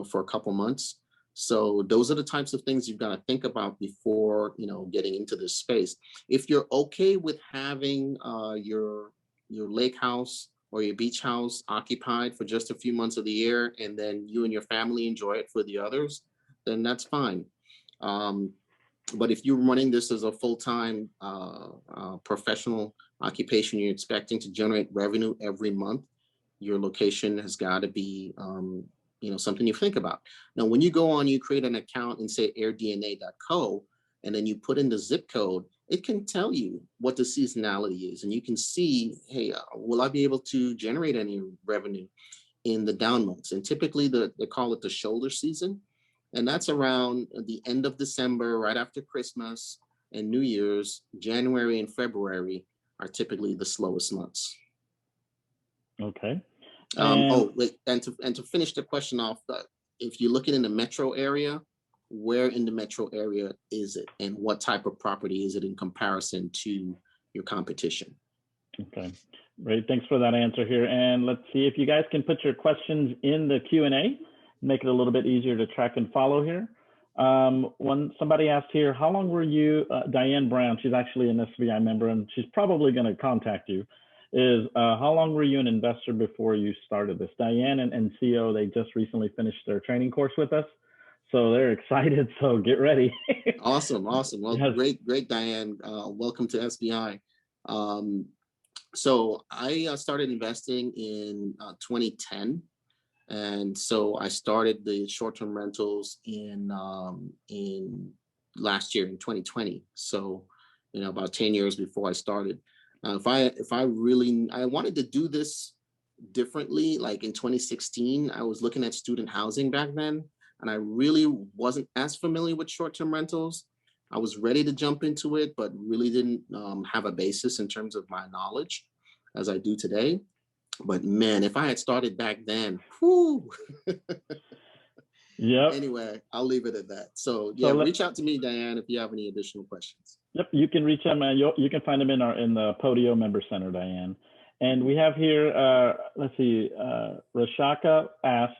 for a couple months? So those are the types of things you've got to think about before, getting into this space. If you're okay with having your lake house or your beach house occupied for just a few months of the year, and then you and your family enjoy it for the others, then that's fine. But if you're running this as a full-time professional occupation, you're expecting to generate revenue every month, your location has got to be something you think about. Now, when you go on, you create an account in, say, airdna.co, and then you put in the zip code, it can tell you what the seasonality is. And you can see, hey, will I be able to generate any revenue in the down months? And typically they call it the shoulder season. And that's around the end of December, right after Christmas and New Year's. January and February are typically the slowest months. Okay. And to finish the question off, if you're looking in the metro area, where in the metro area is it, and what type of property is it in comparison to your competition? Okay, great. Thanks for that answer here. And let's see if you guys can put your questions in the Q&A, make it a little bit easier to track and follow here. Somebody asked here, how long were you, Diane Brown, she's actually an SVI member and she's probably going to contact you, how long were you an investor before you started this? Diane and CEO, they just recently finished their training course with us, so they're excited, so get ready. Awesome. Well, yes. Great, Diane. Welcome to SVI. So I started investing in 2010. And so I started the short-term rentals in last year in 2020. So, about 10 years before I started. If I really I wanted to do this differently, like in 2016, I was looking at student housing back then, and I really wasn't as familiar with short-term rentals. I was ready to jump into it, but really didn't have a basis in terms of my knowledge as I do today. But man, if I had started back then, whoo. Yep. Anyway, I'll leave it at that. So So yeah, reach out to me, Diane, if you have any additional questions. yep, you can reach them, and you can find them in the Podio Member Center, Diane. And we have here, let's see, Rashaka asked,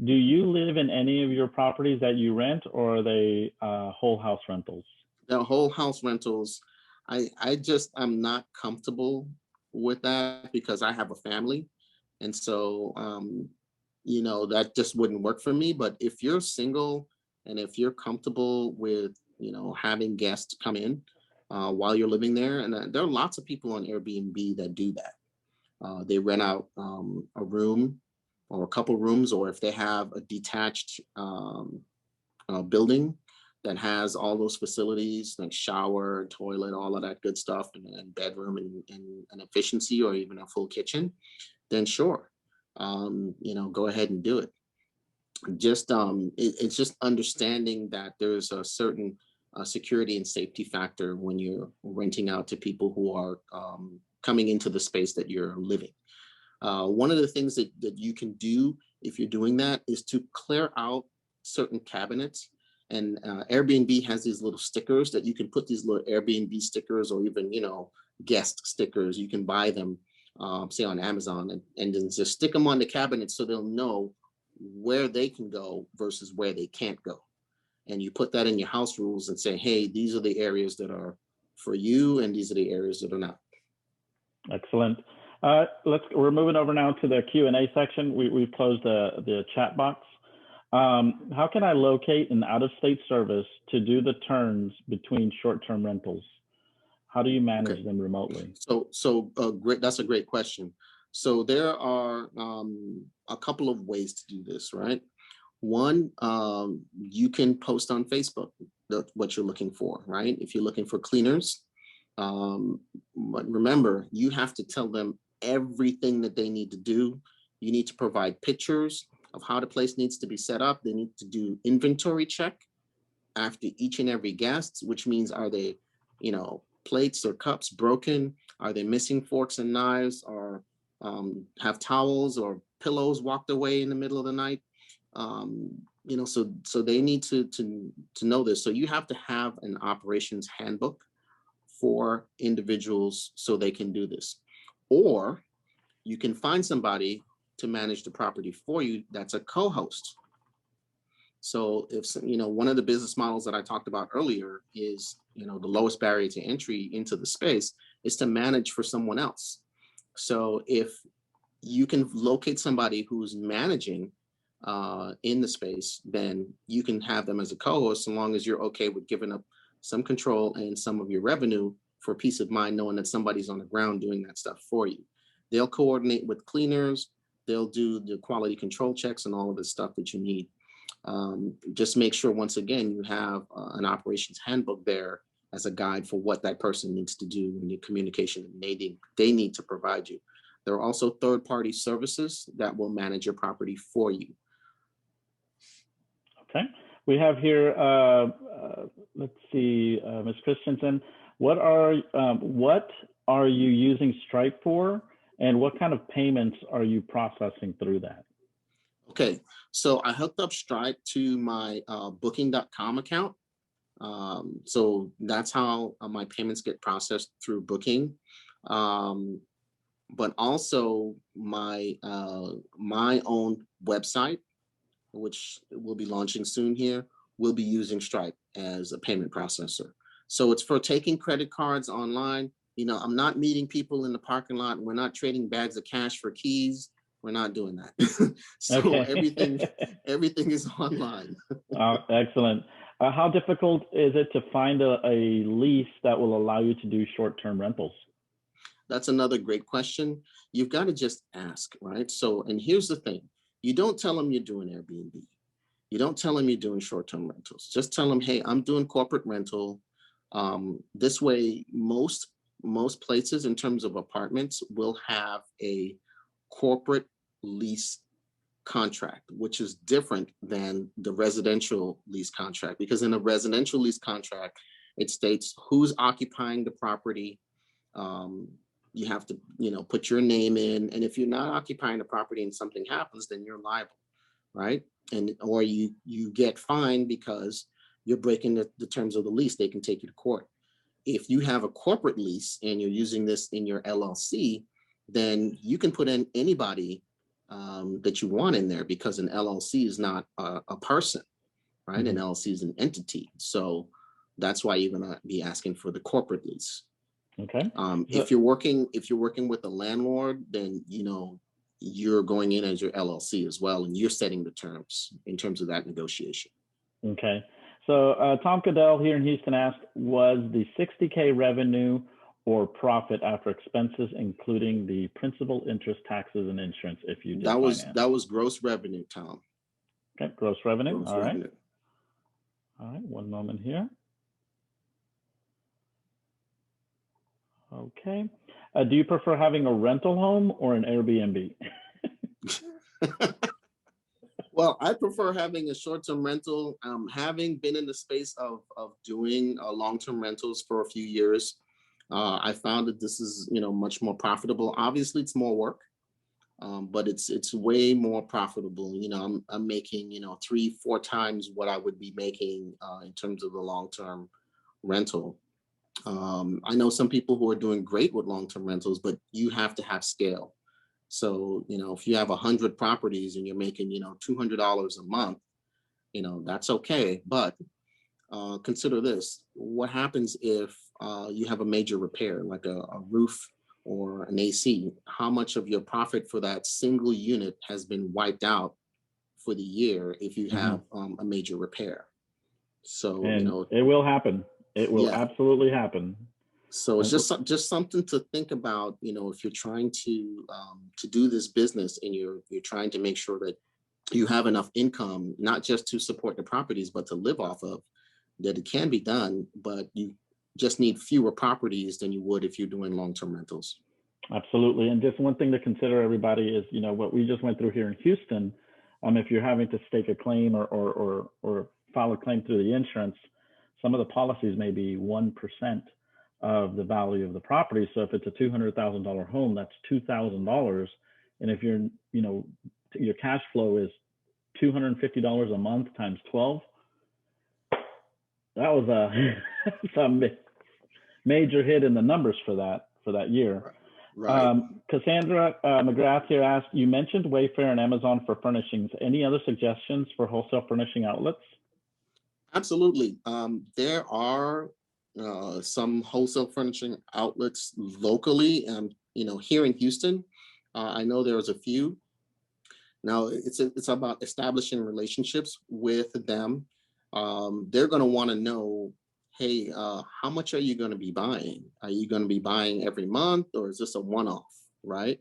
do you live in any of your properties that you rent, or are they whole house rentals? The whole house rentals, I'm not comfortable with that because I have a family. And so that just wouldn't work for me. But if you're single and if you're comfortable with, having guests come in while you're living there, and there are lots of people on Airbnb that do that. They rent out a room or a couple rooms, or if they have a detached building that has all those facilities like shower, toilet, all of that good stuff, and bedroom and efficiency, or even a full kitchen, then sure, go ahead and do it. It's just understanding that there's a certain security and safety factor when you're renting out to people who are coming into the space that you're living. One of the things that you can do if you're doing that is to clear out certain cabinets. And Airbnb has these little stickers that you can put, these little Airbnb stickers, or even, guest stickers. You can buy them, say on Amazon, and then just stick them on the cabinet so they'll know where they can go versus where they can't go. And you put that in your house rules and say, hey, these are the areas that are for you, and these are the areas that are not. Excellent. We're moving over now to the Q&A section. We've closed the chat box. How can I locate an out-of-state service to do the turns between short-term rentals? How do you manage them remotely? So great. That's a great question. So there are a couple of ways to do this, right? One, you can post on Facebook what you're looking for, right? If you're looking for cleaners, but remember, you have to tell them everything that they need to do. You need to provide pictures of how the place needs to be set up. They need to do inventory check after each and every guest, which means, are they, plates or cups broken? Are they missing forks and knives, or have towels or pillows walked away in the middle of the night? So they need to know this. So you have to have an operations handbook for individuals so they can do this. Or you can find somebody to manage the property for you that's a co-host. So if one of the business models that I talked about earlier is, the lowest barrier to entry into the space is to manage for someone else. So if you can locate somebody who's managing in the space, then you can have them as a co-host, so long as you're okay with giving up some control and some of your revenue for peace of mind, knowing that somebody's on the ground doing that stuff for you. They'll coordinate with cleaners. They'll do the quality control checks and all of the stuff that you need. Just make sure, once again, you have an operations handbook there as a guide for what that person needs to do and the communication they need to provide you. There are also third-party services that will manage your property for you. Okay. We have here, let's see, Ms. Christensen, what are you using Stripe for, and what kind of payments are you processing through that? Okay, so I hooked up Stripe to my Booking.com account. So that's how my payments get processed through Booking. But also my own website, which will be launching soon here, will be using Stripe as a payment processor. So it's for taking credit cards online. I'm not meeting people in the parking lot. We're not trading bags of cash for keys. We're not doing that. So okay. everything is online. Excellent. How difficult is it to find a lease that will allow you to do short-term rentals? That's another great question. You've got to just ask, right? So, and here's the thing. You don't tell them you're doing Airbnb. You don't tell them you're doing short-term rentals. Just tell them, hey, I'm doing corporate rental. This way, most places in terms of apartments will have a corporate lease contract, which is different than the residential lease contract, because in a residential lease contract, it states who's occupying the property. You have to, put your name in, and if you're not occupying the property and something happens, then you're liable, right? And or you get fined because you're breaking the terms of the lease. They can take you to court. If you have a corporate lease and you're using this in your LLC, then you can put in anybody that you want in there, because an LLC is not a person, right? Mm-hmm. An LLC is an entity. So that's why you're going to be asking for the corporate lease. Okay. If you're working with a landlord, then you're going in as your LLC as well, and you're setting the terms in terms of that negotiation. Okay. So Tom Cadell here in Houston asked, was the $60K revenue or profit after expenses, including the principal, interest, taxes, and insurance? If you did that was gross revenue, Tom. Okay, gross revenue. Gross All revenue. right. All right. One moment here. Okay. Do you prefer having a rental home or an Airbnb? Well, I prefer having a short-term rental. Having been in the space of doing long-term rentals for a few years, I found that this is much more profitable. Obviously, it's more work, but it's way more profitable. I'm making 3-4 times what I would be making in terms of the long-term rental. I know some people who are doing great with long-term rentals, but you have to have scale. So, if you have 100 properties and you're making, $200 a month, that's okay. But consider this: what happens if you have a major repair, like a roof or an AC? How much of your profit for that single unit has been wiped out for the year if you have a major repair? So, it will happen. It will absolutely happen. So it's just something to think about, if you're trying to do this business and you're trying to make sure that you have enough income, not just to support the properties, but to live off of, that it can be done, but you just need fewer properties than you would if you're doing long-term rentals. Absolutely. And just one thing to consider, everybody, is, what we just went through here in Houston. If you're having to stake a claim or file a claim through the insurance, some of the policies may be 1% of the value of the property. So if it's a $200,000 home, that's $2,000. And if your cash flow is $250 a month times 12, that was a major hit in the numbers for that year. Right. Cassandra McGrath here asked, you mentioned Wayfair and Amazon for furnishings. Any other suggestions for wholesale furnishing outlets? Absolutely. There are some wholesale furnishing outlets locally, and here in Houston, I know there's a few. Now it's about establishing relationships with them. They're going to want to know, hey, how much are you going to be buying? Are you going to be buying every month, or is this a one-off, right?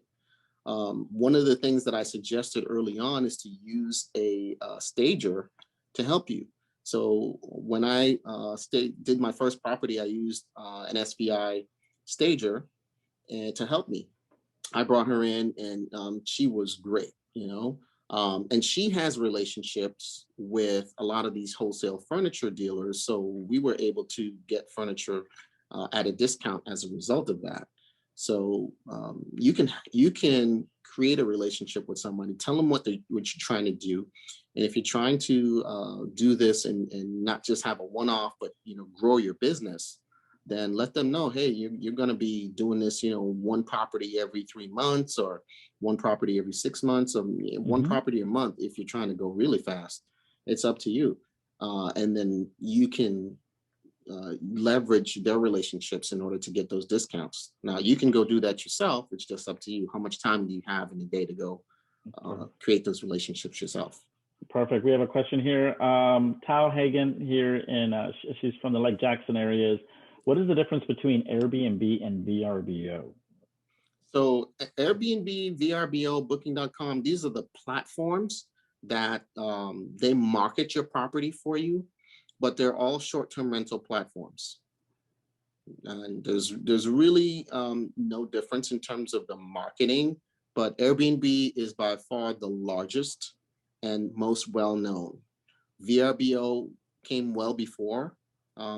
One of the things that I suggested early on is to use a stager to help you. So when I did my first property, I used an SVI stager and to help me. I brought her in, and she was great, and she has relationships with a lot of these wholesale furniture dealers. So we were able to get furniture at a discount as a result of that. So you can create a relationship with somebody, tell them what you're trying to do. And if you're trying to do this and not just have a one-off, but grow your business, then let them know, hey, you're going to be doing this, one property every 3 months, or one property every 6 months, or one property a month. If you're trying to go really fast, it's up to you. And then you can leverage their relationships in order to get those discounts. Now, you can go do that yourself. It's just up to you. How much time do you have in the day to go create those relationships yourself? Perfect. We have a question here. Tao Hagen here she's from the Lake Jackson areas. What is the difference between Airbnb and VRBO? So Airbnb, VRBO, Booking.com, these are the platforms that they market your property for you, but they're all short-term rental platforms. And there's really no difference in terms of the marketing, but Airbnb is by far the largest and most well-known. VRBO came well before.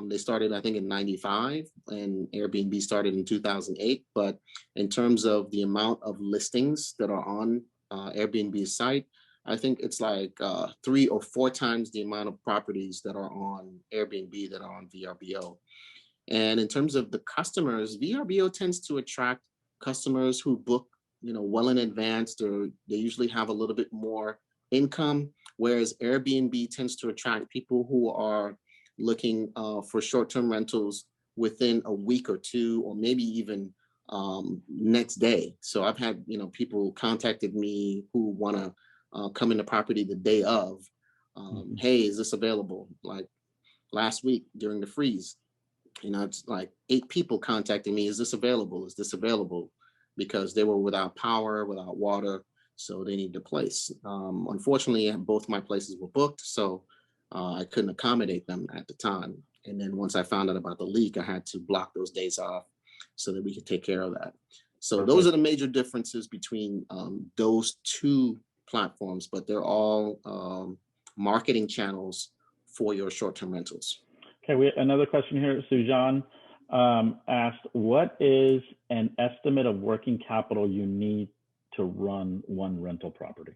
They started, I think, in '95, and Airbnb started in 2008. But in terms of the amount of listings that are on Airbnb's site, I think it's like 3 or 4 times the amount of properties that are on Airbnb that are on VRBO. And in terms of the customers, VRBO tends to attract customers who book, well in advance. They usually have a little bit more income, whereas Airbnb tends to attract people who are looking for short-term rentals within a week or two, or maybe even next day. So I've had, people contacted me who want to come in the property the day of. Hey, is this available? Like last week during the freeze, it's like 8 people contacting me. Is this available? Is this available? Because they were without power, without water, so they need a place. Unfortunately, both my places were booked, so I couldn't accommodate them at the time. And then once I found out about the leak, I had to block those days off so that we could take care of that. So those are the major differences between those 2 platforms, but they're all marketing channels for your short-term rentals. Okay, we have another question here. Sujan asked, what is an estimate of working capital you need to run one rental property?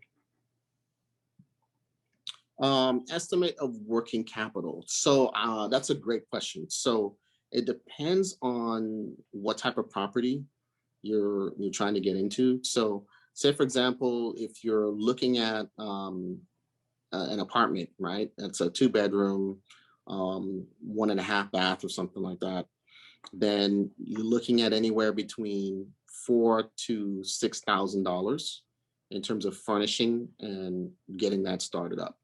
Estimate of working capital. So that's a great question. So it depends on what type of property you're trying to get into. So say, for example, if you're looking at an apartment, right? That's a 2-bedroom, 1.5 bath or something like that, then you're looking at anywhere between $4,000 to $6,000 in terms of furnishing and getting that started up.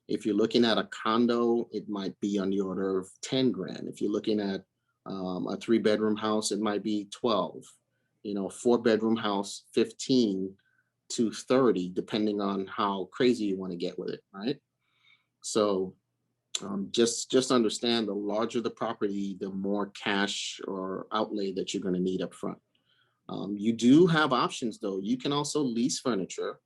If you're looking at a condo, it might be on the order of 10 grand. If you're looking at a 3-bedroom house, it might be 12. 4-bedroom house, 15 to 30, depending on how crazy you want to get with it, right? So just understand, the larger the property, the more cash or outlay that you're going to need up front. You do have options, though. You can also lease furniture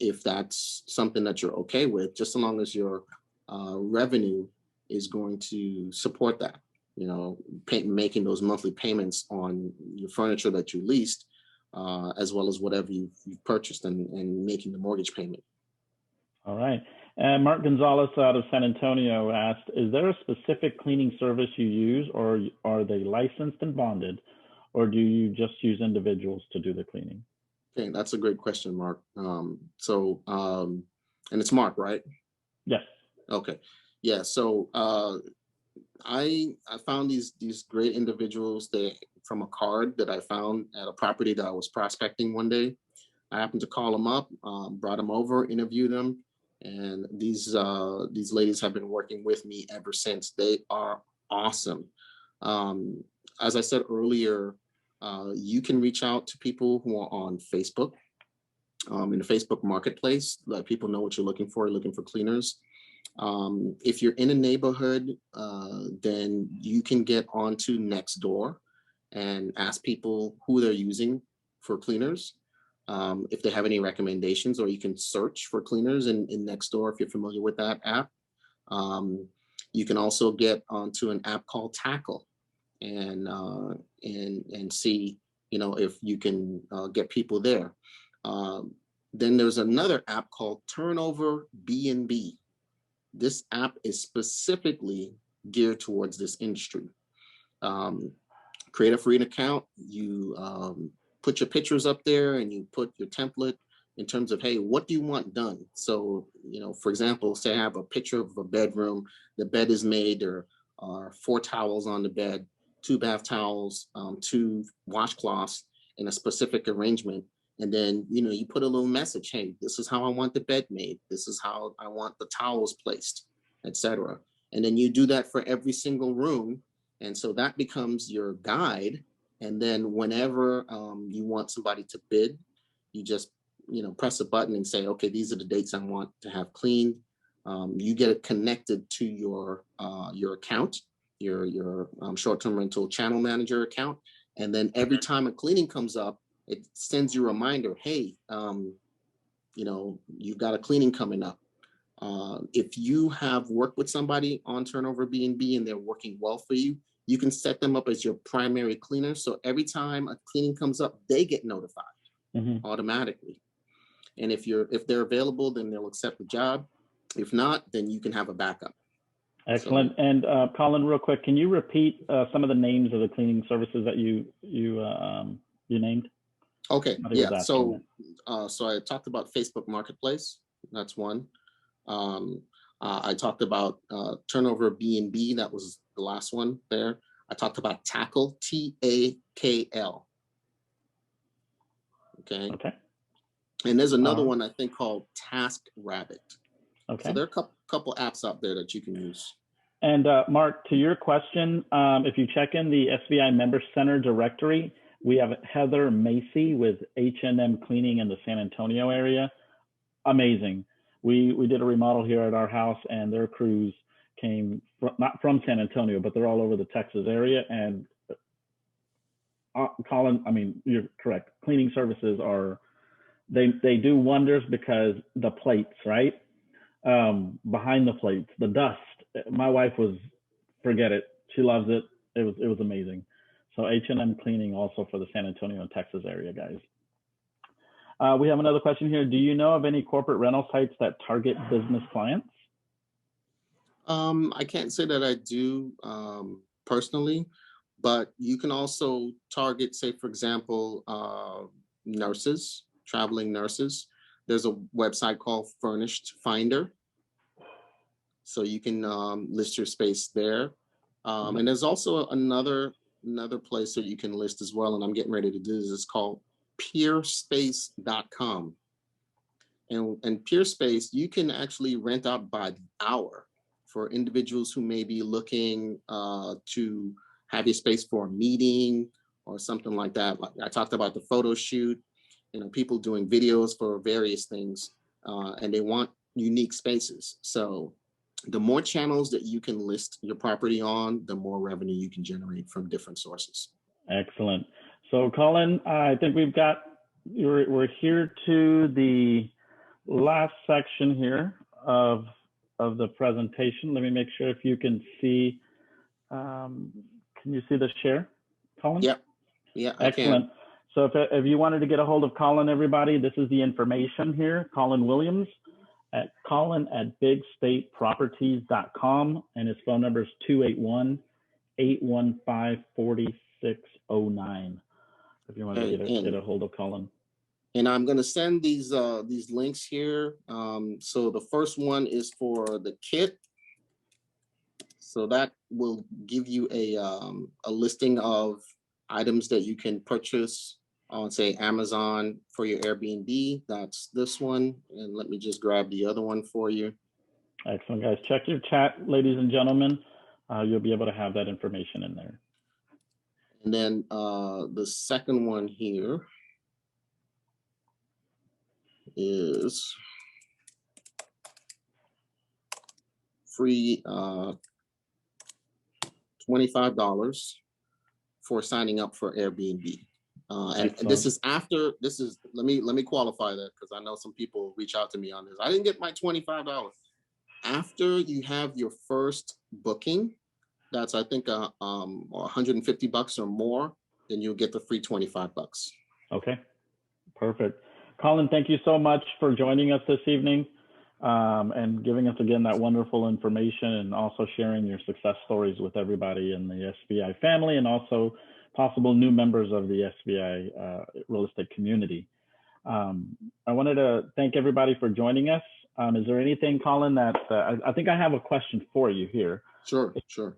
if that's something that you're okay with, just as long as your revenue is going to support that. Making those monthly payments on your furniture that you leased, as well as whatever you've purchased, and making the mortgage payment. All right. And Mark Gonzalez out of San Antonio asked, is there a specific cleaning service you use, or are they licensed and bonded, or do you just use individuals to do the cleaning? Okay, that's a great question, Mark. And it's Mark, right? Yes. Okay. Yeah. So I found these great individuals from a card that I found at a property that I was prospecting one day. I happened to call them up, brought them over, interviewed them, and these ladies have been working with me ever since. They are awesome. As I said earlier, you can reach out to people who are on Facebook, in the Facebook marketplace. Let people know what you're looking for. You're looking for cleaners. If you're in a neighborhood, then you can get onto Nextdoor and ask people who they're using for cleaners, if they have any recommendations, or you can search for cleaners in Nextdoor if you're familiar with that app. You can also get onto an app called Tackle and see, if you can get people there. Then there's another app called Turnover B&B. This app is specifically geared towards this industry. Create a free account. You put your pictures up there, and you put your template in terms of, hey, what do you want done? So, for example, say I have a picture of a bedroom. The bed is made. There are 4 towels on the bed, 2 bath towels, 2 washcloths in a specific arrangement. And then, you put a little message, hey, this is how I want the bed made. This is how I want the towels placed, etc. And then you do that for every single room. And so that becomes your guide And then whenever you want somebody to bid, you just press a button and say, okay, these are the dates I want to have cleaned. You get it connected to your account, your short-term rental channel manager account, and then every time a cleaning comes up, it sends you a reminder. Hey, you've got a cleaning coming up. If you have worked with somebody on Turnover B&B and they're working well for you, you can set them up as your primary cleaner. So every time a cleaning comes up, they get notified automatically. And if they're available, then they'll accept the job. If not, then you can have a backup. Excellent. So, and Colin, real quick, can you repeat some of the names of the cleaning services that you named? Okay. Yeah. So I talked about Facebook Marketplace. That's one. I talked about Turnover B&B. That was the last one there. I talked about Tackle, TAKL. Okay. Okay. And there's another one I think called TaskRabbit. Okay. So there are a couple apps out there that you can use. And Mark, to your question, if you check in the SBI Member Center directory, we have Heather Macy with H&M Cleaning in the San Antonio area. Amazing. We did a remodel here at our house, and their crews came not from San Antonio, but they're all over the Texas area. And Colin, I mean, you're correct. Cleaning services they do wonders because the plates, right? Behind the plates, the dust. My wife forget it. She loves it. It was amazing. So H&M Cleaning also for the San Antonio and Texas area, guys. We have another question here. Do you know of any corporate rental sites that target business clients? I can't say that I do personally, but you can also target, say, for example, nurses, traveling nurses. There's a website called Furnished Finder. So you can list your space there. And there's also another place that you can list as well. And I'm getting ready to do this. It's called peerspace.com. And Peerspace, you can actually rent out by the hour for individuals who may be looking to have your space for a meeting or something like that. Like I talked about the photo shoot, people doing videos for various things, and they want unique spaces. So the more channels that you can list your property on, the more revenue you can generate from different sources. Excellent. So Colin, I think we're here to the last section here of the presentation. Let me make sure if you can see, can you see the share, Colin? Yep. Yeah, excellent. I can. So if you wanted to get a hold of Colin, everybody, this is the information here. Colin Williams at colin@bigstateproperties.com, and his phone number is 281-815-4609. If you want to get a hold of Colin. And I'm going to send these links here. So the first one is for the kit. So that will give you a listing of items that you can purchase on, say, Amazon for your Airbnb. That's this one. And let me just grab the other one for you. Excellent, guys. Check your chat, ladies and gentlemen. You'll be able to have that information in there. And then the second one here is free $25 for signing up for Airbnb. And this is let me qualify that, because I know some people reach out to me on this. I didn't get my $25. After you have your first booking, that's I think $150 or more, then you'll get the free $25. Okay, perfect. Colin, thank you so much for joining us this evening and giving us again that wonderful information, and also sharing your success stories with everybody in the SBI family, and also possible new members of the SBI real estate community. I wanted to thank everybody for joining us. Is there anything, Colin, that I think I have a question for you here. Sure.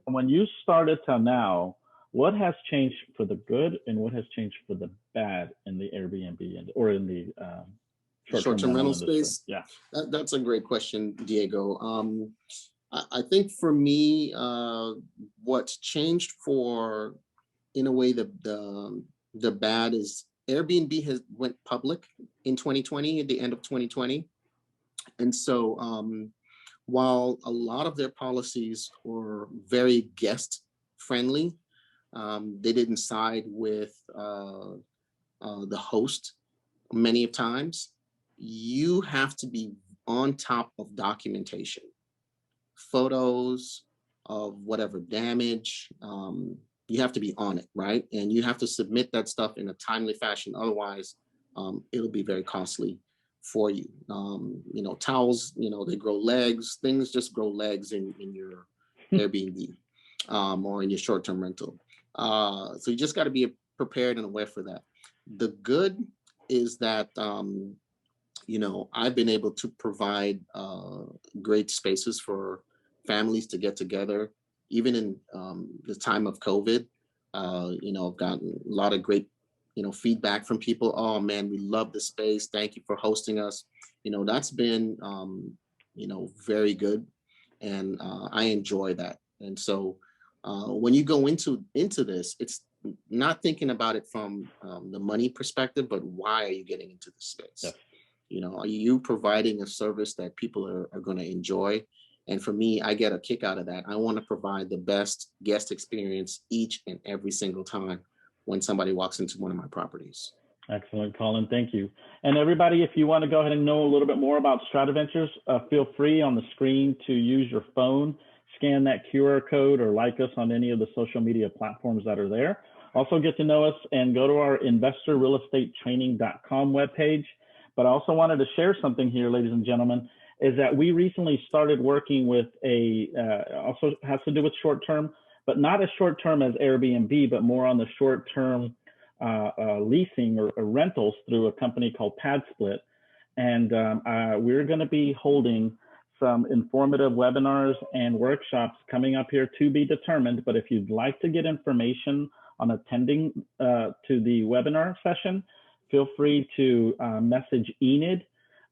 When you started till now, what has changed for the good and what has changed for the bad in the Airbnb or in the short-term rental space? Yeah, that's a great question, Diego. I think for me, what's changed for in a way, the bad is Airbnb has went public in 2020, at the end of 2020. And so while a lot of their policies were very guest friendly, they didn't side with the host many times. You have to be on top of documentation, photos of whatever damage. You have to be on it, right? And you have to submit that stuff in a timely fashion. Otherwise, it'll be very costly for you. You know, towels, you know, they grow legs. Things just grow legs in your Airbnb or in your short-term rental. So you just got to be prepared and aware for that. The good is that, you know, I've been able to provide great spaces for families to get together, even in the time of COVID. You know, I've gotten a lot of great, you know, feedback from people. Oh man, we love the space. Thank you for hosting us. You know, that's been, you know, very good, and I enjoy that. And so when you go into this, it's not thinking about it from the money perspective, but why are you getting into the space? Yes. You know, are you providing a service that people are going to enjoy? And for me, I get a kick out of that. I want to provide the best guest experience each and every single time when somebody walks into one of my properties. Excellent, Colin. Thank you. And everybody, if you want to go ahead and know a little bit more about StratiVentures, feel free on the screen to use your phone, scan that QR code, or like us on any of the social media platforms that are there. Also get to know us and go to our investorrealestatetraining.com webpage. But I also wanted to share something here, ladies and gentlemen, is that we recently started working with also has to do with short-term, but not as short-term as Airbnb, but more on the short-term leasing or rentals through a company called PadSplit. And we're going to be holding some informative webinars and workshops coming up here to be determined. But if you'd like to get information on attending to the webinar session, feel free to message Enid.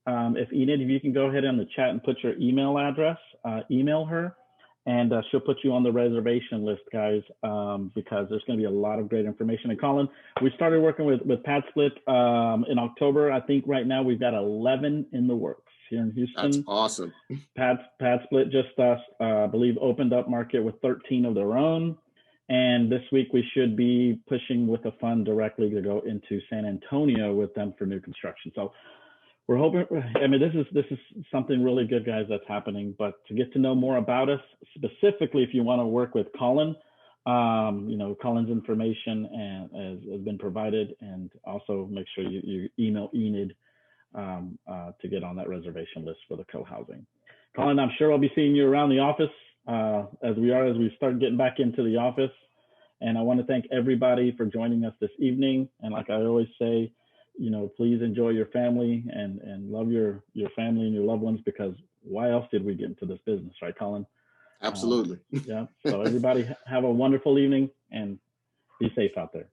If Enid, if you can go ahead in the chat and put your email address, email her, and she'll put you on the reservation list, guys, because there's going to be a lot of great information. And Colin, we started working with PadSplit in October. I think right now we've got 11 in the works here in Houston. That's awesome. PadSplit just, I believe, opened up market with 13 of their own. And this week we should be pushing with a fund directly to go into San Antonio with them for new construction. So we're hoping, I mean, this is something really good, guys, that's happening. But to get to know more about us, specifically if you want to work with Colin, you know, Colin's information has been provided, and also make sure you email Enid to get on that reservation list for the co-housing. Colin, I'm sure I'll be seeing you around the office as we start getting back into the office. And I want to thank everybody for joining us this evening. And like I always say, you know, please enjoy your family and love your family and your loved ones, because why else did we get into this business, right, Colin? Absolutely. Yeah. So everybody have a wonderful evening and be safe out there.